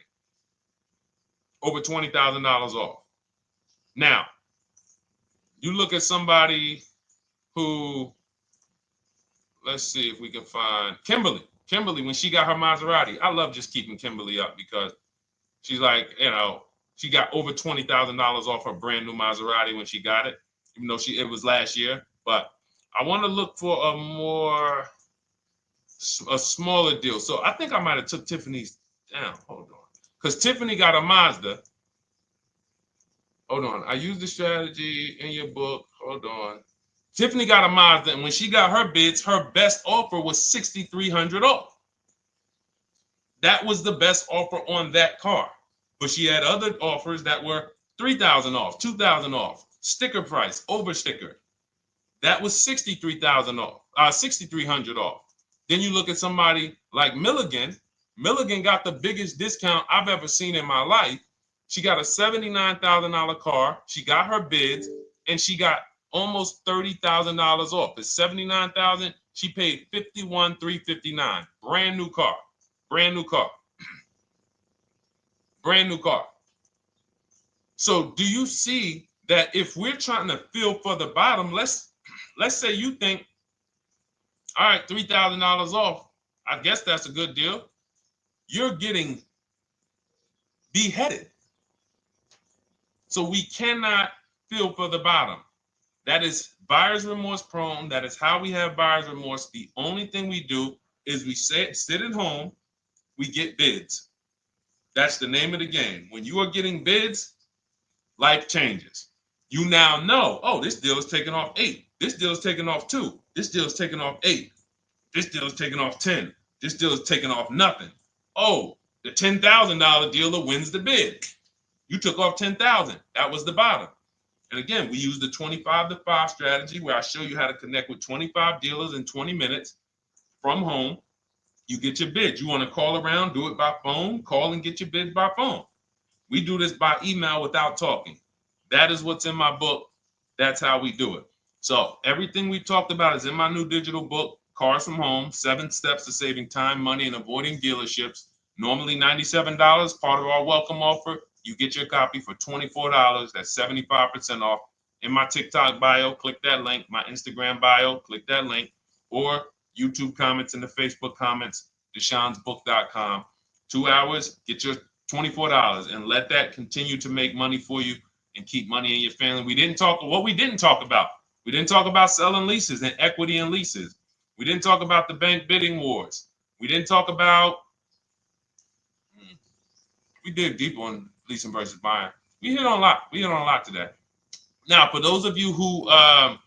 Speaker 1: Over $20,000 off. Now, you look at somebody who, let's see if we can find Kimberly. Kimberly, when she got her Maserati, I love just keeping Kimberly up because she's like, you know, she got over $20,000 off her brand new Maserati when she got it, even though it was last year. But I want to look for a smaller deal. So I think I might have took Tiffany's down. Hold on. Because Tiffany got a Mazda. Hold on. I used the strategy in your book. Hold on. Tiffany got a Mazda, and when she got her bids, her best offer was $6,300 off. That was the best offer on that car. But she had other offers that were $3,000 off, $2,000 off, sticker price, over sticker. That was $63,000 off, $6,300 off. Then you look at somebody like Milligan. Milligan got the biggest discount I've ever seen in my life. She got a $79,000 car. She got her bids, and she got almost $30,000 off. It's $79,000. She paid $51,359. Brand new car. Brand new car. Brand new car. So do you see that if we're trying to feel for the bottom, let's say you think, all right, $3,000 off. I guess that's a good deal. You're getting beheaded. So we cannot feel for the bottom. That is buyer's remorse prone. That is how we have buyer's remorse. The only thing we do is we sit at home, we get bids. That's the name of the game. When you are getting bids, life changes. You now know, oh, this deal is taking off 8. This deal is taking off 2. This deal is taking off 8. This deal is taking off 10. This deal is taking off nothing. Oh, the $10,000 dealer wins the bid. You took off $10,000. That was the bottom. And again, we use the 25-to-5 strategy where I show you how to connect with 25 dealers in 20 minutes from home. You get your bid. You want to call around, do it by phone, call and get your bid by phone. We do this by email without talking. That is what's in my book. That's how we do it. So everything we talked about is in my new digital book Cars from Home, 7 Steps to Saving Time, Money, and Avoiding Dealerships. Normally $97, part of our welcome offer. You get your copy for $24. That's 75% off. In my TikTok bio, click that link. My Instagram bio, click that link. Or YouTube comments in the Facebook comments, deshonsbook.com. 2 hours, get your $24, and let that continue to make money for you and keep money in your family. We didn't talk about. We didn't talk about selling leases and equity in leases. We didn't talk about the bank bidding wars. We didn't talk about, we dig deep on leasing versus buying. We hit on a lot. We hit on a lot today. Now, for those of you who are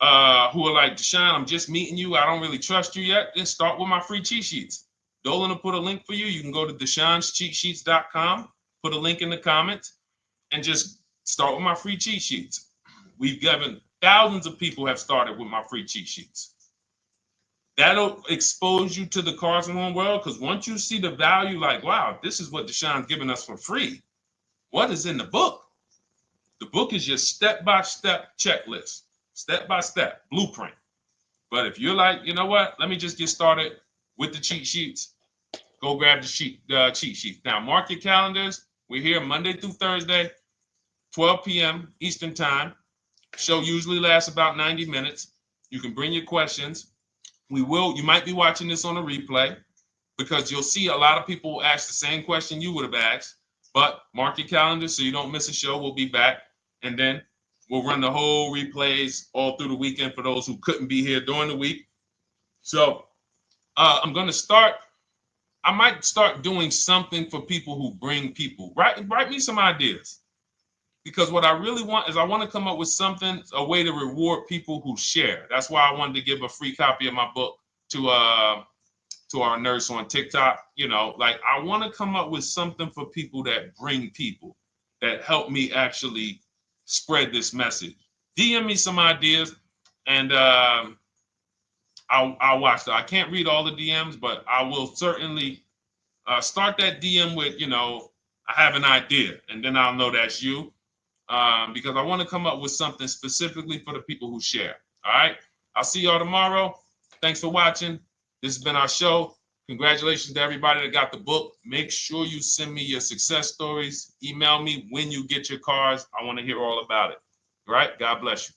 Speaker 1: like, Deshone, I'm just meeting you, I don't really trust you yet, then start with my free cheat sheets. Dolan will put a link for you. You can go to DeshonesCheatSheets.com, put a link in the comments, and just start with my free cheat sheets. We've given thousands of people have started with my free cheat sheets. That'll expose you to the Cars from Home world, because once you see the value, like, wow, this is what Deshone's giving us for free. What is in the book? The book is your step-by-step checklist, step-by-step blueprint. But if you're like, you know what, let me just get started with the cheat sheets, go grab the cheat sheets. Now, mark your calendars. We're here Monday through Thursday, 12 p.m. Eastern Time. Show usually lasts about 90 minutes. You can bring your questions. You might be watching this on a replay, because you'll see a lot of people ask the same question you would have asked. But mark your calendar so you don't miss a show. We'll be back, and then we'll run the whole replays all through the weekend for those who couldn't be here during the week. So I'm going to start. I might start doing something for people who bring people. Write me some ideas, because what I really want is I want to come up with something, a way to reward people who share. That's why I wanted to give a free copy of my book to our nurse on TikTok. You know, like, I want to come up with something for people that bring people, that help me actually spread this message. DM me some ideas, and I'll watch that. I can't read all the DMs, but I will certainly start that DM with, I have an idea, and then I'll know that's you, because I want to come up with something specifically for the people who share. All right. I'll see y'all tomorrow. Thanks for watching. This has been our show. Congratulations to everybody that got the book. Make sure you send me your success stories. Email me when you get your cars. I want to hear all about it. All right. God bless you.